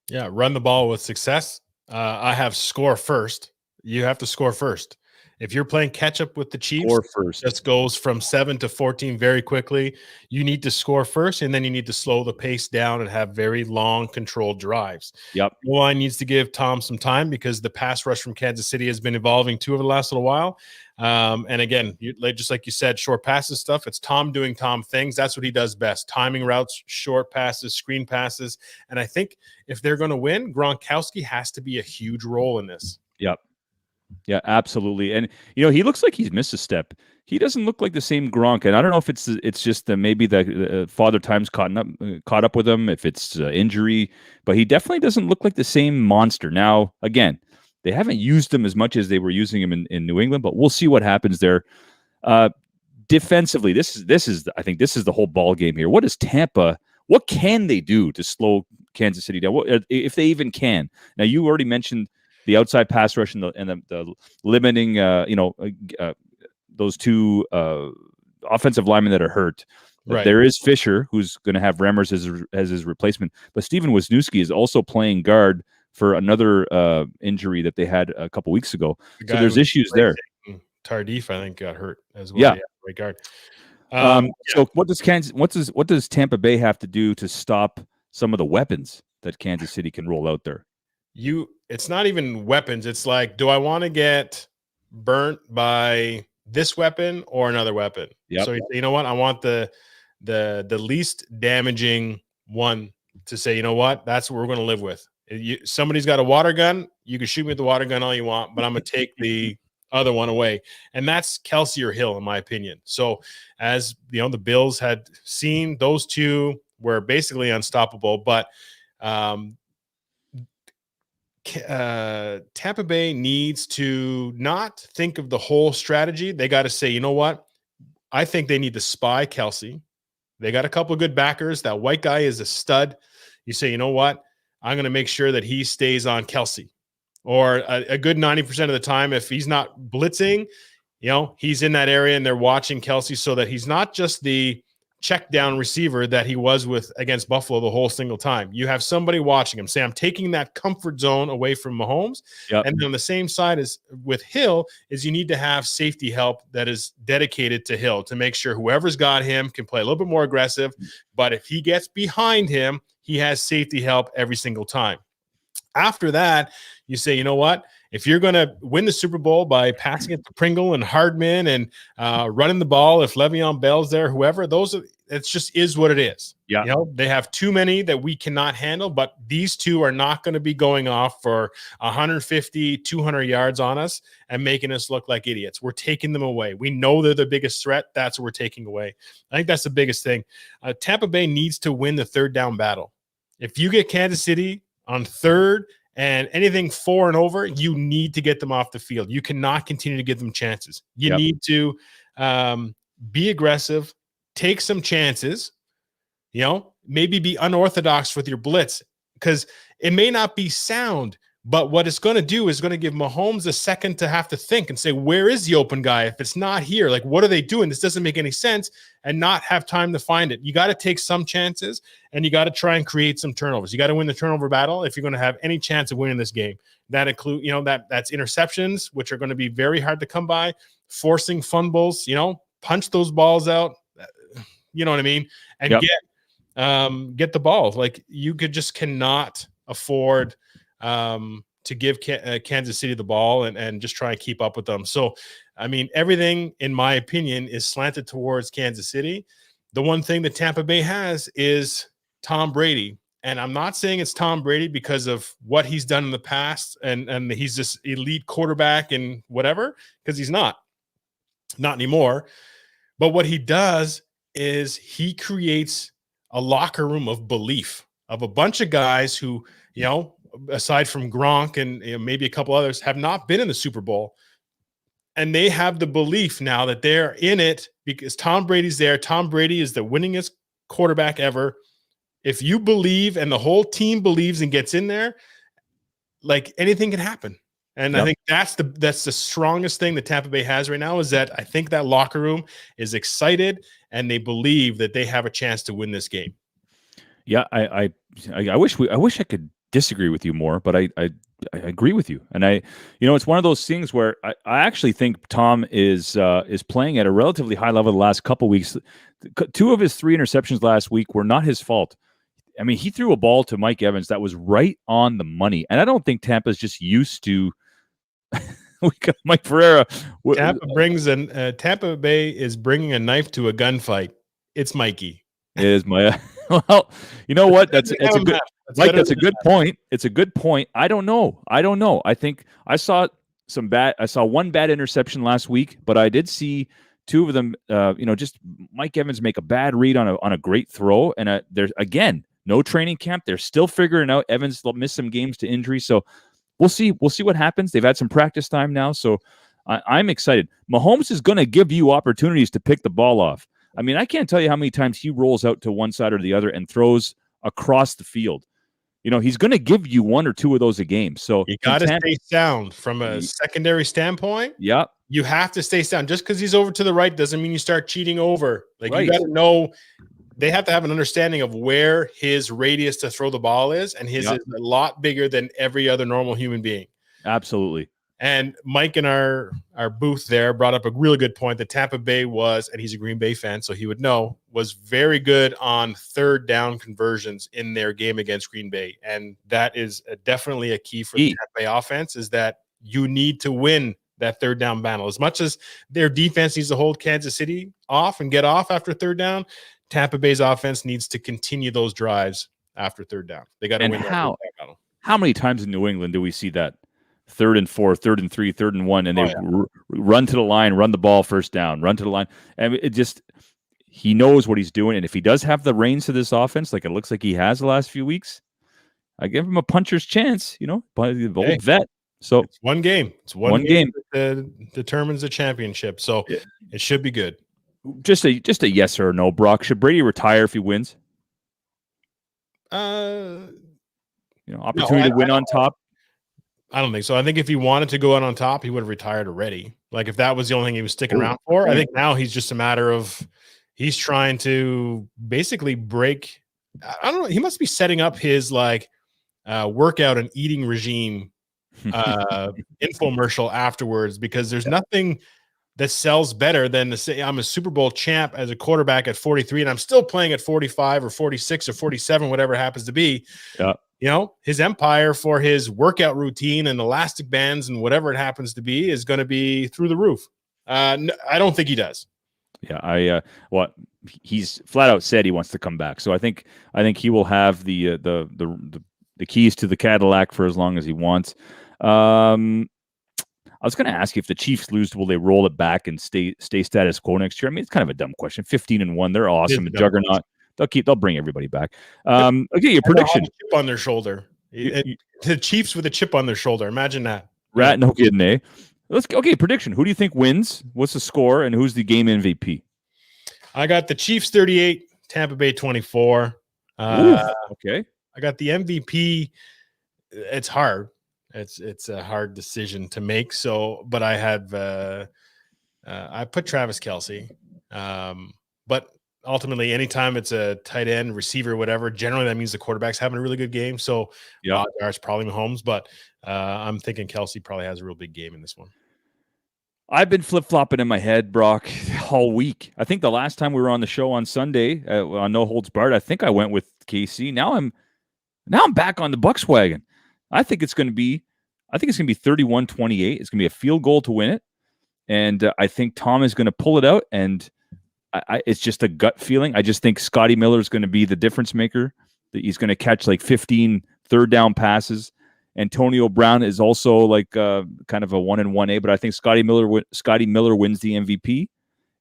Yeah, run the ball with success. I have score first. You have to score first. If you're playing catch up with the Chiefs, Or first. just goes from 7 to 14 very quickly. You need to score first, and then you need to slow the pace down and have very long, controlled drives. Yep. The line needs to give Tom some time because the pass rush from Kansas City has been evolving too over the last little while. And again, just like you said, short passes stuff. It's Tom doing Tom things. That's what he does best: timing routes, short passes, screen passes. And I think if they're going to win, Gronkowski has to be a huge role in this. Yep. Yeah, absolutely. And he looks like he's missed a step. He doesn't look like the same Gronk, and I don't know if it's just maybe the father time's caught up with him, if it's injury, but he definitely doesn't look like the same monster. Now, again, they haven't used him as much as they were using him in New England, but we'll see what happens there. Defensively, this is I think this is the whole ball game here. What is Tampa? What can they do to slow Kansas City down? If they even can? Now, you already mentioned the outside pass rush and the limiting, those two offensive linemen that are hurt. Right. There is Fisher, who's going to have Remmers as his replacement, but Steven Wisniewski is also playing guard for another injury that they had a couple weeks ago. So there's issues there. Tardif, I think, got hurt as well. Yeah, right guard. So what does Tampa Bay have to do to stop some of the weapons that Kansas City can roll out there? It's not even weapons. It's like, do I want to get burnt by this weapon or another weapon? Yep. So you know what? I want the least damaging one to say, you know what? That's what we're going to live with. Somebody's got a water gun. You can shoot me with the water gun all you want, but I'm going to take the other one away. And that's Kelsey or Hill, in my opinion. So as the Bills had seen, those two were basically unstoppable, but Tampa Bay needs to not think of the whole strategy. They got to say, you know what? I think they need to spy Kelsey. They got a couple of good backers. That white guy is a stud. You say, you know what? I'm going to make sure that he stays on Kelsey. Or a good 90% of the time, if he's not blitzing, he's in that area and they're watching Kelsey so that he's not just the check down receiver that he was with against Buffalo the whole single time. You have somebody watching him. Say, I'm taking that comfort zone away from Mahomes. Yep. And then on the same side as with Hill is you need to have safety help that is dedicated to Hill to make sure whoever's got him can play a little bit more aggressive. But if he gets behind him, he has safety help every single time. After that, you say, you know what? If you're going to win the Super Bowl by passing it to Pringle and Hardman and running the ball, if Le'Veon Bell's there, whoever, it just is what it is. Yeah. They have too many that we cannot handle, but these two are not going to be going off for 150, 200 yards on us and making us look like idiots. We're taking them away. We know they're the biggest threat. That's what we're taking away. I think that's the biggest thing. Tampa Bay needs to win the third down battle. If you get Kansas City on third and anything 4 and over, you need to get them off the field. You cannot continue to give them chances. You need to be aggressive, take some chances, maybe be unorthodox with your blitz because it may not be sound, but what it's going to do is going to give Mahomes a second to have to think and say, where is the open guy? If it's not here, like, what are they doing? This doesn't make any sense, and not have time to find it. You got to take some chances and you got to try and create some turnovers. You got to win the turnover battle if you're going to have any chance of winning this game. That include, that's interceptions, which are going to be very hard to come by, forcing fumbles, punch those balls out. You know what I mean? And get the ball. Like, you just cannot afford to give Kansas City the ball and just try and keep up with them. So, I mean, everything, in my opinion, is slanted towards Kansas City. The one thing that Tampa Bay has is Tom Brady. And I'm not saying it's Tom Brady because of what he's done in the past and he's this elite quarterback and whatever, because he's not anymore. But what he does is he creates a locker room of belief of a bunch of guys who, aside from Gronk and maybe a couple others, have not been in the Super Bowl. And they have the belief now that they're in it because Tom Brady's there. Tom Brady is the winningest quarterback ever. If you believe and the whole team believes and gets in there, like, anything can happen. And I think that's the strongest thing that Tampa Bay has right now is that I think that locker room is excited and they believe that they have a chance to win this game. Yeah, I wish I could disagree with you more, but I agree with you. And it's one of those things where I actually think Tom is playing at a relatively high level the last couple weeks. 2 of his 3 interceptions last week were not his fault. I mean, he threw a ball to Mike Evans that was right on the money. And I don't think Tampa's just used to we got Mike Ferreira. Tampa Bay is bringing a knife to a gunfight. It's Mikey. Is my well, you know what? That's a good Mike. That's a good point. It's a good point. I don't know. I think I saw one bad interception last week, but I did see 2 of them. Just Mike Evans make a bad read on a great throw, and there's again no training camp. They're still figuring out. Evans missed some games to injury, so we'll see. We'll see what happens. They've had some practice time now, so I'm excited. Mahomes is going to give you opportunities to pick the ball off. I mean, I can't tell you how many times he rolls out to one side or the other and throws across the field. He's going to give you 1 or 2 of those a game. So you got to stay sound from a secondary standpoint. Yeah, you have to stay sound. Just because he's over to the right doesn't mean you start cheating over. Like right. You got to know. They have to have an understanding of where his radius to throw the ball is, and his is a lot bigger than every other normal human being. Absolutely. And Mike in our booth there brought up a really good point that Tampa Bay was, and he's a Green Bay fan, so he would know, was very good on 3rd down conversions in their game against Green Bay. And that is definitely a key for the Tampa Bay offense, is that you need to win that 3rd down battle. As much as their defense needs to hold Kansas City off and get off after 3rd down, Tampa Bay's offense needs to continue those drives after 3rd down. They got to win that 3rd down battle. How many times in New England do we see that 3rd and 4, 3rd and 3, 3rd and 1, and they run to the line, run the ball, 1st down, run to the line, and he knows what he's doing. And if he does have the reins to this offense, like it looks like he has the last few weeks, I give him a puncher's chance. By the old vet. So it's one game. It's one game that determines the championship. So it should be good. Just a yes or no, Brock. Should Brady retire if he wins? Opportunity to win on top. I don't think so. I think if he wanted to go out on top, he would have retired already. Like if that was the only thing he was sticking around for, I think now he's just a matter of he's trying to basically break. I don't know. He must be setting up his workout and eating regime infomercial afterwards, because there's nothing that sells better than to say I'm a Super Bowl champ as a quarterback at 43 and I'm still playing at 45 or 46 or 47, whatever it happens to be. Yeah. His empire for his workout routine and elastic bands and whatever it happens to be is going to be through the roof. I don't think he does. Yeah, he's flat out said he wants to come back. So I think he will have the keys to the Cadillac for as long as he wants. I was going to ask you, if the Chiefs lose, will they roll it back and stay status quo next year? I mean, it's kind of a dumb question. 15-1, they're awesome. A juggernaut. They'll bring everybody back. Okay, your prediction. Chip on their shoulder. The Chiefs with a chip on their shoulder. Imagine that. Rat, no kidding, eh? Okay, prediction. Who do you think wins? What's the score, and who's the game MVP? I got the Chiefs 38, Tampa Bay 24. Okay. I got the MVP. It's hard. It's a hard decision to make. So, but I have I put Travis Kelce. But ultimately, anytime it's a tight end, receiver, whatever, generally that means the quarterback's having a really good game. So, it's probably Mahomes, but I'm thinking Kelce probably has a real big game in this one. I've been flip-flopping in my head, Brock, all week. I think the last time we were on the show on Sunday on No Holds Barred, I think I went with KC. Now I'm back on the Bucs wagon. I think it's going to be 31-28. It's going to be a field goal to win it. And I think Tom is going to pull it out. And it's just a gut feeling. I just think Scotty Miller is going to be the difference maker. That he's going to catch like 15 third down passes. Antonio Brown is also kind of a 1-1A, but I think Scotty Miller wins the MVP.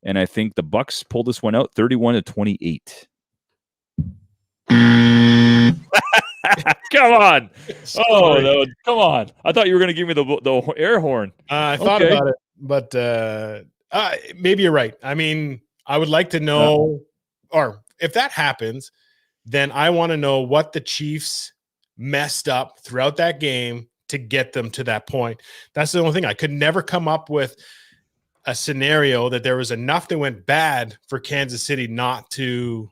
And I think the Bucs pull this one out 31-28. Come on. Oh, no, come on. I thought you were going to give me the air horn. I thought about it, but maybe you're right. I mean, I would like to know, or if that happens, then I want to know what the Chiefs messed up throughout that game to get them to that point. That's the only thing. I could never come up with a scenario that there was enough that went bad for Kansas City not to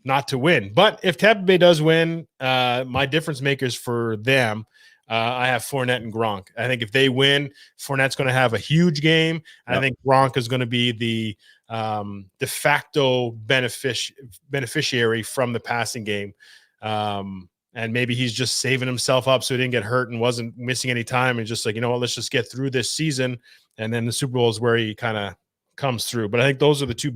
not to win. But if Tampa Bay does win, my difference makers for them, I have Fournette and Gronk. I think if they win, Fournette's going to have a huge game. I think Gronk is going to be the de facto beneficiary from the passing game. And maybe he's just saving himself up so he didn't get hurt and wasn't missing any time. And just like, you know what, let's just get through this season. And then the Super Bowl is where he kind of comes through. But I think those are the two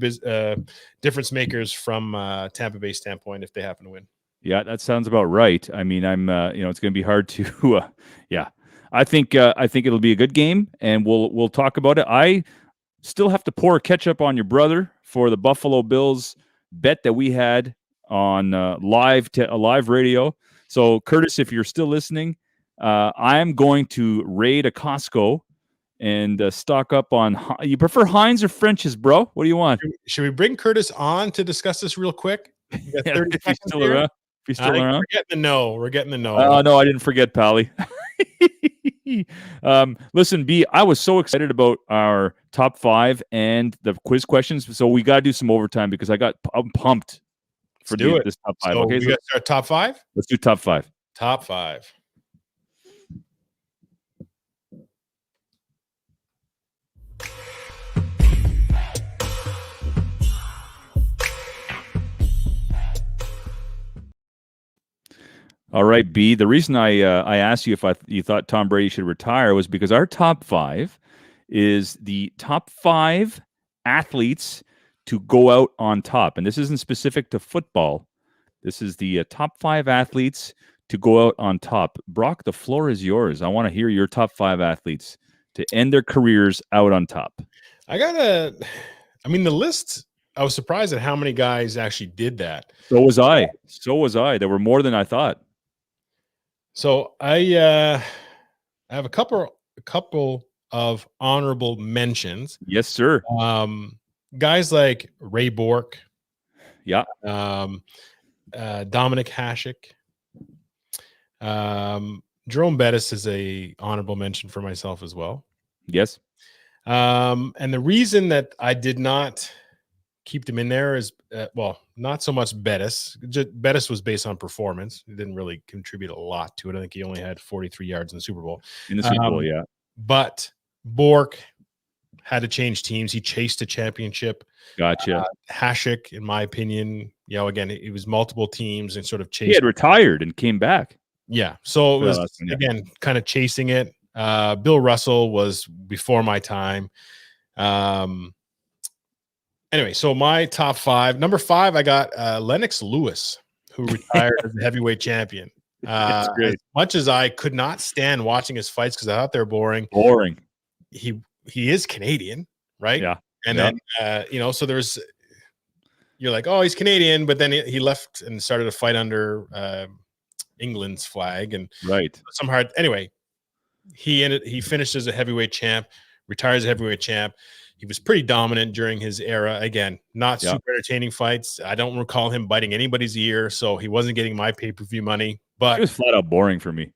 difference makers from Tampa Bay standpoint if they happen to win. Yeah, that sounds about right. I mean, I'm it's going to be hard to I think it'll be a good game, and we'll talk about it. I still have to pour ketchup on your brother for the Buffalo Bills bet that we had on live radio. So Curtis, if you're still listening, I'm going to raid a Costco and stock up on. You prefer Heinz or French's, bro? What do you want? Should we bring Curtis on to discuss this real quick? We got 30 if he's seconds still here. around. If he's still around. We're getting the no. We're getting the no. Oh, no, I didn't forget, Pally. Listen, B, I was so excited about our top 5 and the quiz questions. So we got to do some overtime because I'm pumped for this top 5. So okay, we got to start top 5? Let's do top 5. Top 5. All right, B. The reason I asked you if you thought Tom Brady should retire was because our top 5 is the top 5 athletes to go out on top, and this isn't specific to football. This is the top 5 athletes to go out on top. Brock, the floor is yours. I want to hear your top 5 athletes to end their careers out on top. The list. I was surprised at how many guys actually did that. So was I. There were more than I thought. So I have a couple of honorable mentions. Yes, sir. Guys like Ray Bork. Yeah. Dominic Hasek. Jerome Bettis is a honorable mention for myself as well. Yes. And the reason that I did not keep them in there is, not so much Bettis. Bettis was based on performance. He didn't really contribute a lot to it. I think he only had 43 yards in the Super Bowl. Yeah. But Bork had to change teams. He chased a championship. Gotcha. Hasek, in my opinion, again, it was multiple teams and sort of chased. He had retired and came back. Yeah. So it was, again, kind of chasing it. Bill Russell was before my time. Anyway, so my top 5. Number 5, I got Lennox Lewis, who retired as the heavyweight champion. That's great. As much as I could not stand watching his fights because I thought they were boring. He is Canadian, right? Yeah. And then so there's, you're like, oh, he's Canadian, but then he left and started a fight under England's flag and some hard. Anyway, he finished as a heavyweight champ, retires as a heavyweight champ. He was pretty dominant during his era. Again, not super entertaining fights. I don't recall him biting anybody's ear, so he wasn't getting my pay-per-view money. But it was flat out boring for me.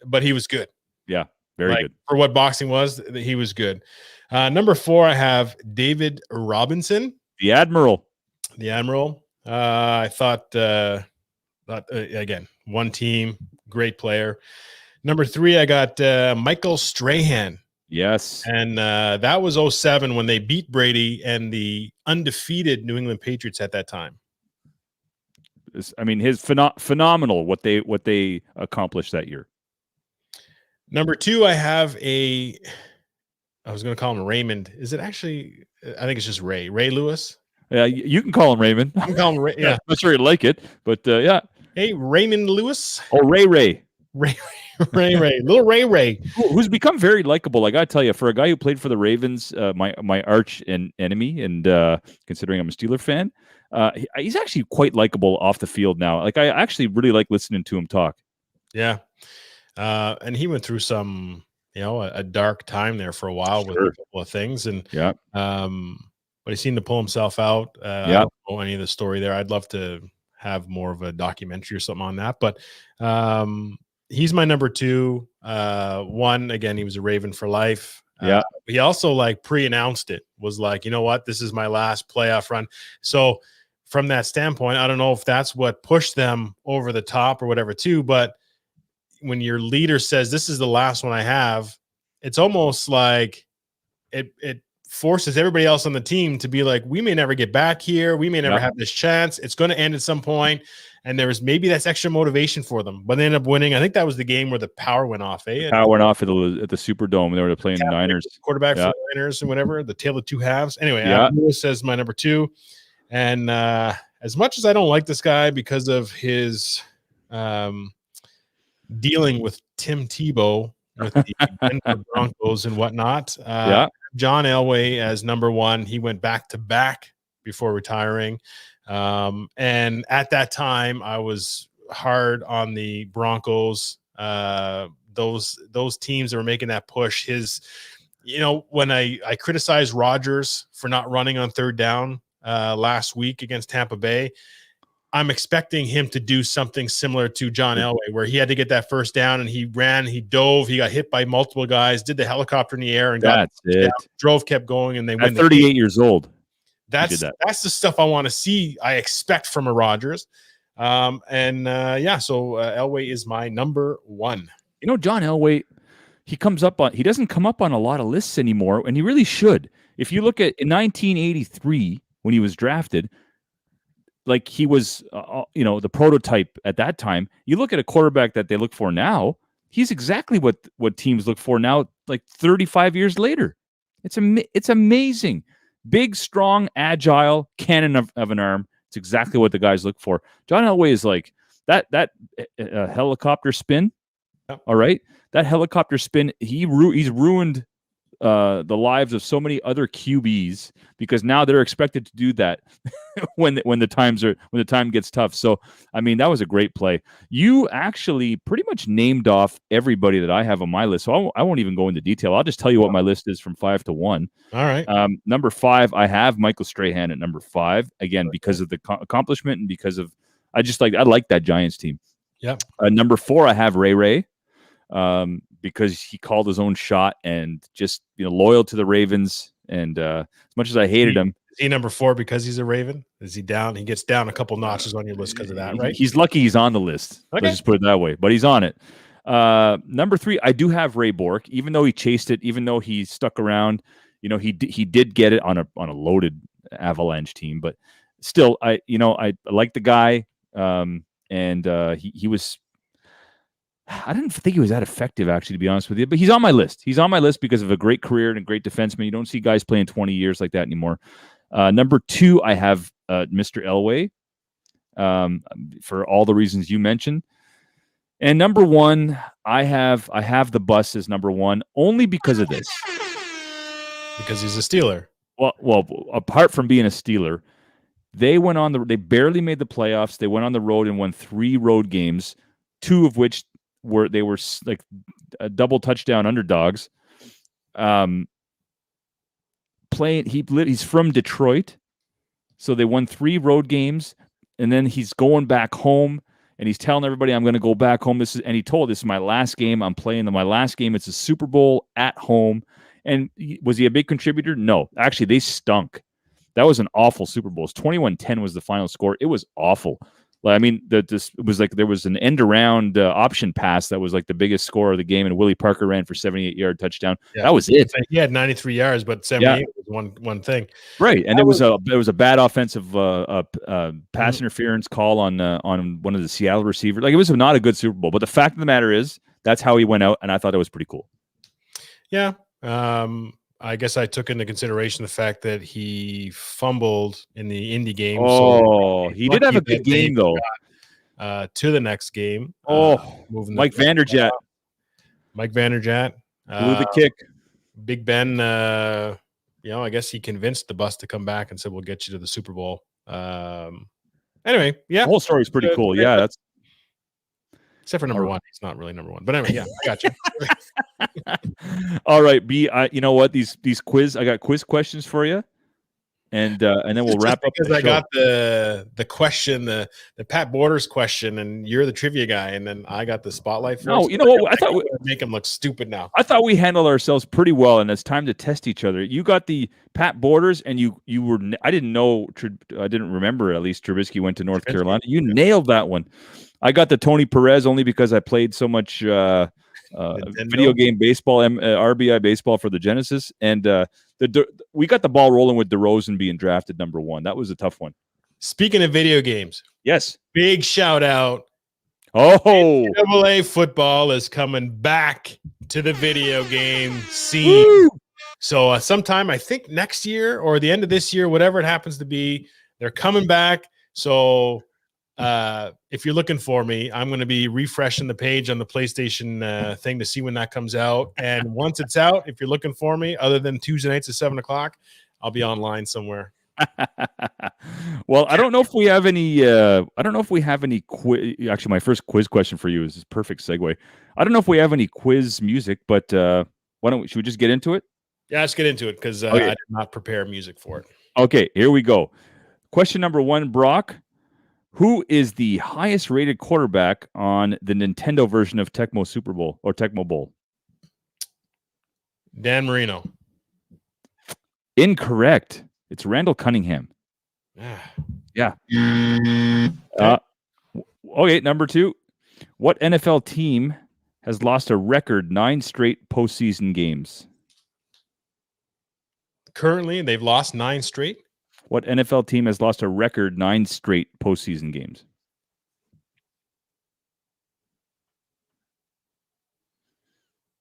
But he was good. Yeah, very good. For what boxing was, he was good. Number 4, I have David Robinson. The Admiral. I thought, again, one team, great player. Number 3, I got Michael Strahan. Yes. And that was 2007 when they beat Brady and the undefeated New England Patriots at that time. I mean, his phenomenal what they accomplished that year. Number 2, I have I was going to call him Raymond. Is it actually? I think it's just Ray Lewis. Yeah, you can call him Raymond. I'm calling him Ray. Yeah, I'm not sure you'd like it, but yeah. Hey, Raymond Lewis. Oh, Ray. Little Ray, who's become very likable. I gotta tell you, for a guy who played for the Ravens, my arch enemy, and considering I'm a Steeler fan, he's actually quite likable off the field now. Like I actually really like listening to him talk. Yeah, and he went through some, a dark time there for a while with a couple of things, and but he seemed to pull himself out. I don't know any of the story there. I'd love to have more of a documentary or something on that, but he's my number 2. 1, again, he was a Raven for life. He also pre-announced it, was like, you know what, this is my last playoff run. So from that standpoint, I don't know if that's what pushed them over the top or whatever too, but when your leader says this is the last one I have, it's almost like it forces everybody else on the team to be like, we may never get back here. We may never have this chance. It's going to end at some point. And there was maybe that's extra motivation for them, but they ended up winning. I think that was the game where the power went off. The power went off at the Superdome. They were playing the Niners. Quarterback for the Niners and whatever, the tale of two halves. Anyway, Adam Lewis says my number 2. And as much as I don't like this guy because of his dealing with Tim Tebow with the Denver Broncos and whatnot, John Elway as number 1. He went back to back before retiring. And at that time, I was hard on the Broncos. Those teams that were making that push. When I criticized Rodgers for not running on third down last week against Tampa Bay, I'm expecting him to do something similar to John Elway, where he had to get that first down and he ran, he dove, he got hit by multiple guys, did the helicopter in the air and drove, kept going, and they went. 38 years old. That's the stuff I want to see. I expect from a Rodgers. So Elway is my number 1. John Elway, he doesn't come up on a lot of lists anymore, and he really should. If you look at in 1983 when he was drafted, like he was, the prototype at that time. You look at a quarterback that they look for now, he's exactly what teams look for now, like 35 years later. It's amazing. Big, strong, agile, cannon of an arm. It's exactly what the guys look for. John Elway is like that helicopter spin. Yep. All right. That helicopter spin, he's ruined the lives of so many other QBs because now they're expected to do that when the time gets tough. So, I mean, that was a great play. You actually pretty much named off everybody that I have on my list. So I won't even go into detail. I'll just tell you what my list is from 5 to 1. All right. Number 5, I have Michael Strahan at number 5 again, because of the accomplishment and because of, I like that Giants team. Yeah. Number 4, I have Ray. Because he called his own shot and just loyal to the Ravens. And as much as I hated him, is he number 4 because he's a Raven? Is he down? He gets down a couple notches on your list because of that, right? He's lucky he's on the list. Okay. Let's just put it that way. But he's on it. Number 3, I do have Ray Bork, even though he chased it, even though he stuck around. He did get it on a loaded Avalanche team, but still, I like the guy, and he was. I didn't think he was that effective, actually, to be honest with you. But he's on my list. He's on my list because of a great career and a great defenseman. You don't see guys playing 20 years like that anymore. Number 2, I have Mr. Elway, for all the reasons you mentioned. And number 1, I have the bus as number 1 only because of this. Because he's a Steeler. Well, apart from being a Steeler, they barely made the playoffs. They went on the road and won 3 road games, 2 of which were like a double touchdown underdogs. He's from Detroit, so they won 3 road games, and then he's going back home, and he's telling everybody, "I'm going to go back home." This is my last game. I'm playing my last game. It's a Super Bowl at home. And was he a big contributor? No, actually, they stunk. That was an awful Super Bowl. 21-10 was the final score. It was awful. I mean, it was like there was an end-around option pass that was like the biggest score of the game, and Willie Parker ran for 78-yard touchdown. Yeah. That was it. He had 93 yards, but 78 was one thing. Right, and there was a bad offensive pass interference call on one of the Seattle receivers. Like, it was not a good Super Bowl. But the fact of the matter is, that's how he went out, and I thought it was pretty cool. Yeah. I guess I took into consideration the fact that he fumbled in the Indy game. Oh, so he did have a good game, though. To the next game. Mike Vanderjagt. Mike Vanderjagt. Blew the kick. Big Ben, I guess he convinced the bus to come back and said, "We'll get you to the Super Bowl." Anyway, yeah. The whole story is pretty cool. Yeah, that's. Except for number 1. He's not really number 1. But anyway, yeah, I got you. All right, B. You know what? These quiz. I got quiz questions for you, and then we'll wrap up. Because the I show. got the question, the Pat Borders question, and you're the trivia guy, and then I got the spotlight for No, us. you know what? I thought make him look stupid now. I thought we handled ourselves pretty well, and it's time to test each other. You got the Pat Borders, and you were. I didn't know. I didn't remember. At least Trubisky went to North Carolina. You nailed that one. I got the Tony Perez only because I played so much video game baseball, RBI baseball for the Genesis, and we got the ball rolling with DeRozan being drafted number 1. That was a tough one. Speaking of video games, yes, big shout out. Oh, NCAA football is coming back to the video game scene. Woo! So sometime, I think next year or the end of this year, whatever it happens to be, they're coming back. So if you're looking for me, I'm going to be refreshing the page on the PlayStation thing to see when that comes out. And once it's out, if you're looking for me, other than Tuesday nights at 7:00, I'll be online somewhere. Well, I don't know if we have any. Quiz. Actually, my first quiz question for you is a perfect segue. I don't know if we have any quiz music, but why don't we? Should we just get into it? Yeah, let's get into it because Okay. I did not prepare music for it. Okay, here we go. Question number 1, Brock. Who is the highest rated quarterback on the Nintendo version of Tecmo Super Bowl or Tecmo Bowl? Dan Marino. Incorrect. It's Randall Cunningham. Yeah. Okay, number 2. What NFL team has lost a record 9 straight postseason games? Currently, they've lost 9 straight. What NFL team has lost a record 9 straight postseason games?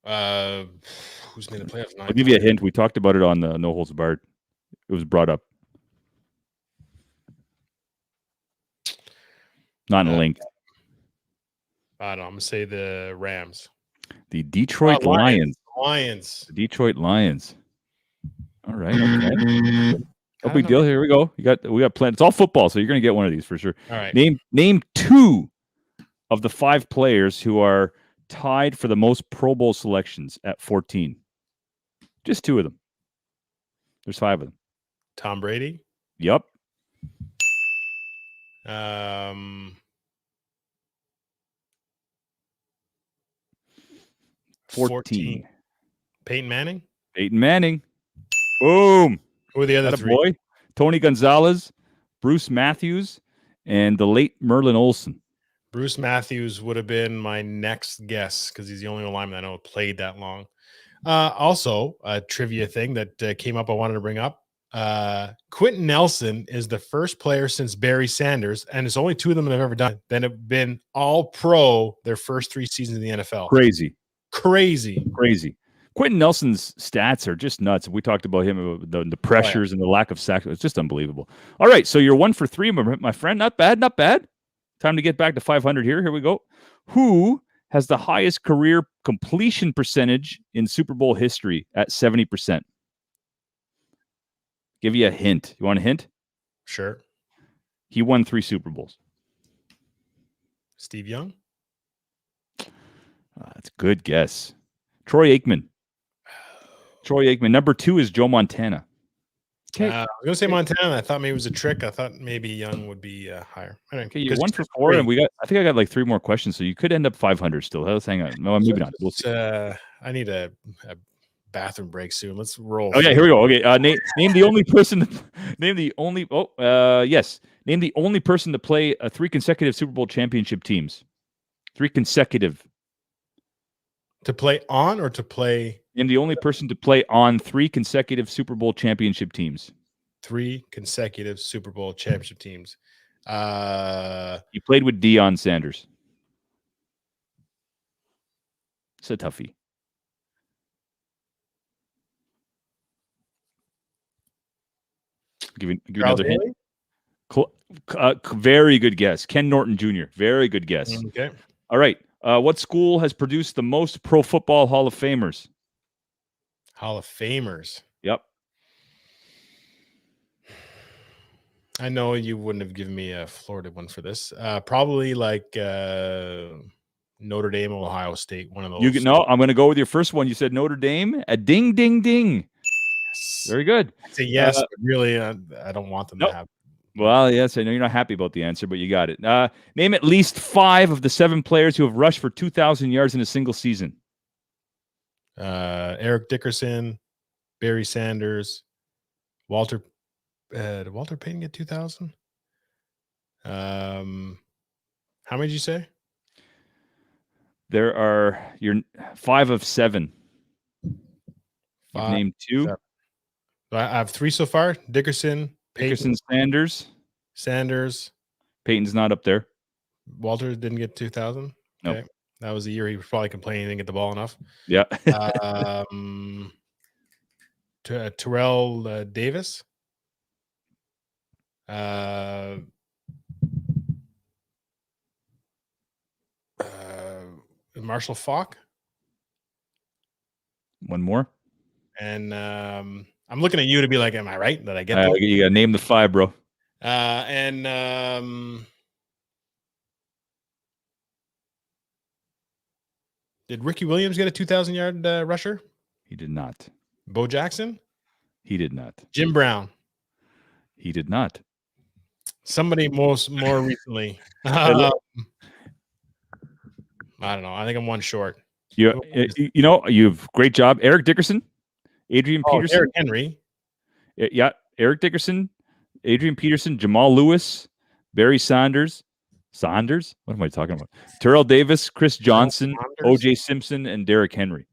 Who's made the playoffs? I'll give you a hint. We talked about it on the No Holds Barred. It was brought up. Not in a link. I don't know. I'm going to say the Rams. The Detroit Lions. Lions. The Detroit Lions. All right. Okay. No big deal. Here we go. We got plenty. It's all football, so you're going to get one of these for sure. All right. Name 2 of the 5 players who are tied for the most Pro Bowl selections at 14. Just 2 of them. There's 5 of them. Tom Brady. Yep. 14. Peyton Manning. Peyton Manning. Boom. Who are the other 3? Boy. Tony Gonzalez, Bruce Matthews, and the late Merlin Olsen. Bruce Matthews would have been my next guess because he's the only lineman I know played that long. Also, a trivia thing that came up I wanted to bring up. Quentin Nelson is the first player since Barry Sanders, and it's only 2 of them that have ever done it, that have been all pro their first 3 seasons in the NFL. Crazy. Quentin Nelson's stats are just nuts. We talked about him, the pressures and the lack of sacks. It's just unbelievable. All right, so you're 1 for 3, my friend. Not bad. Time to get back to 500 here. Here we go. Who has the highest career completion percentage in Super Bowl history at 70%? Give you a hint. You want a hint? Sure. He won 3 Super Bowls. Steve Young? That's a good guess. Troy Aikman. Number 2 is Joe Montana. Okay. I was going to say Montana. I thought maybe it was a trick. I thought maybe Young would be higher. Anyway, okay, you're 1 for 4, and I think I got like 3 more questions, so you could end up 500 still. Let's hang on. No, maybe not. We'll see. I need a bathroom break soon. Let's roll. Oh yeah, here we go. Okay, name the only person. Name the only. Yes. Name the only person to play 3 consecutive Super Bowl championship teams. 3 consecutive. To play on or to play? Name the only person to play on 3 consecutive Super Bowl championship teams. 3 consecutive Super Bowl championship teams. He played with Deion Sanders. It's a toughie. Give you another hint. Very good guess. Ken Norton Jr. Very good guess. Okay. All right. What school has produced the most Pro Football Hall of Famers? Hall of Famers. Yep. I know you wouldn't have given me a Florida one for this. Probably like Notre Dame or Ohio State. One of those. I'm going to go with your first one. You said Notre Dame. A ding, ding, ding. Yes. Very good. I'd say yes, but really, I don't want them Nope. to have. Well, yes, I know you're not happy about the answer, but you got it. Name at least 5 of the 7 players who have rushed for 2,000 yards in a single season. Eric Dickerson, Barry Sanders, Walter. Did Walter Payton get 2,000? How many did you say? There are 5 of 7. You've 5, named 2. 7. So I have 3 so far. Dickerson, Payton, Dickerson, Sanders. Payton's not up there. Walter didn't get 2,000. Nope. Okay. That was the year he was probably complaining he didn't get the ball enough. Yeah. Terrell Davis. Marshall Faulk. One more. And I'm looking at you to be like, am I right? Did I get that? You got to name the 5, bro. Did Ricky Williams get a 2,000-yard rusher? He did not. Bo Jackson? He did not. Jim Brown? He did not. Somebody more recently. I don't know. I think I'm one short. You've great job. Eric Dickerson, Adrian Peterson. Eric Henry. Yeah. Eric Dickerson, Adrian Peterson, Jamal Lewis, Barry Sanders. Saunders? What am I talking about? Terrell Davis, Chris Johnson, OJ Simpson, and Derrick Henry.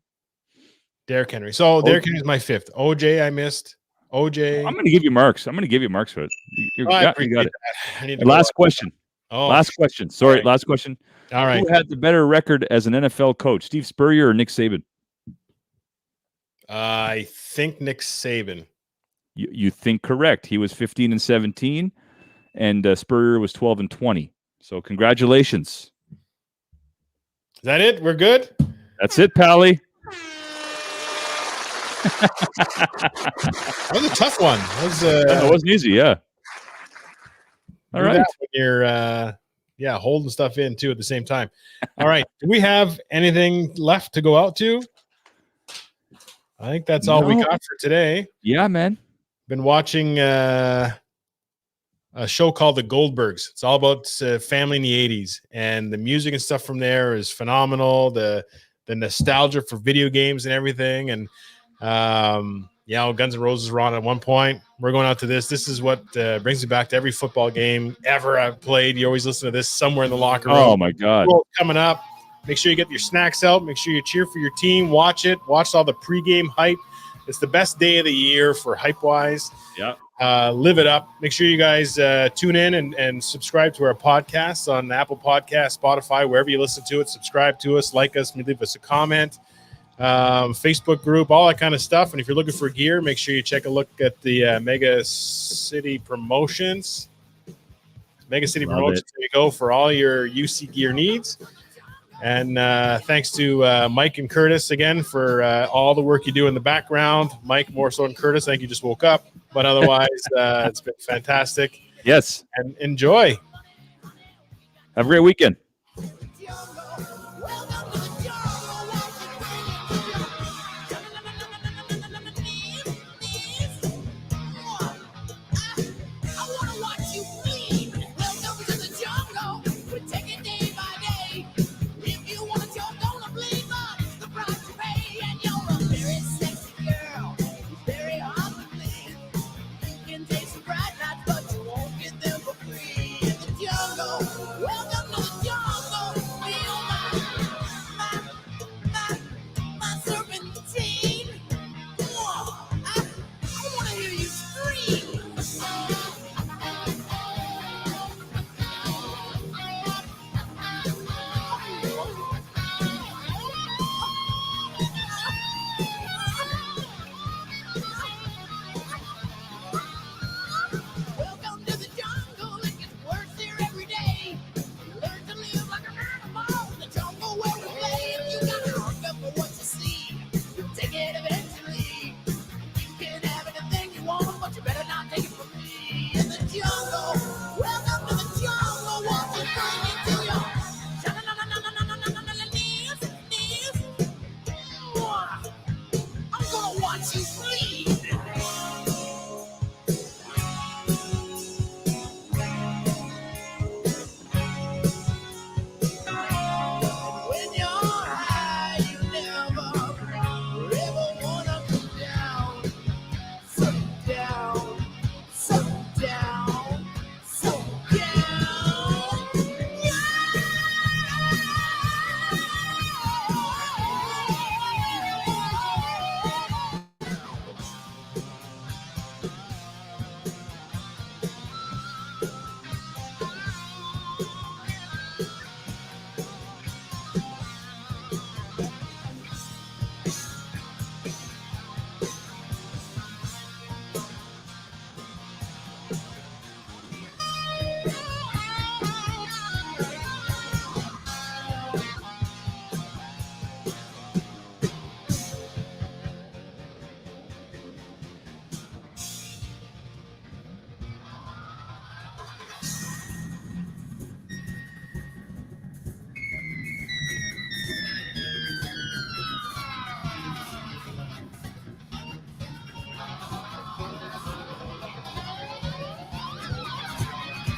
Derrick Henry. So Derrick Henry's my 5th. OJ I missed. OJ. I'm going to give you marks. For it. You got it. Last question. Last question. Sorry, right. Last question. All right. Who had the better record as an NFL coach, Steve Spurrier or Nick Saban? I think Nick Saban. You think correct. He was 15-17, and Spurrier was 12-20. So congratulations. Is that it? We're good? That's it, Pally. That was a tough one. It wasn't easy, yeah. All right. When you're holding stuff in too at the same time. All right. Do we have anything left to go out to? I think that's all we got for today. Yeah, man. Been watching a show called The Goldbergs. It's all about family in the 80s, and the music and stuff from there is phenomenal. The nostalgia for video games and everything. And Guns N' Roses were on at one point. We're going out to this. This is what brings me back to every football game ever I've played. You always listen to this somewhere in the locker room. Oh my God. Coming up. Make sure you get your snacks out. Make sure you cheer for your team. Watch it. Watch all the pregame hype. It's the best day of the year for hype-wise. Yeah. Live it up. Make sure you guys tune in and subscribe to our podcasts on Apple Podcasts, Spotify, wherever you listen to it. Subscribe to us, like us, leave us a comment. Facebook group, all that kind of stuff. And if you're looking for gear, make sure you check a look at the Mega City Promotions. Mega City Promotions, there you go for all your UC gear needs. And thanks to Mike and Curtis again for all the work you do in the background. Mike more so than Curtis. I think you just woke up. But otherwise, it's been fantastic. Yes. And enjoy. Have a great weekend. Welcome to the jungle.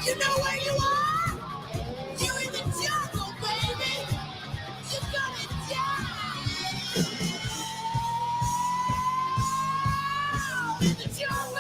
You know where you are? You're in the jungle, baby. You're gonna die. In the jungle.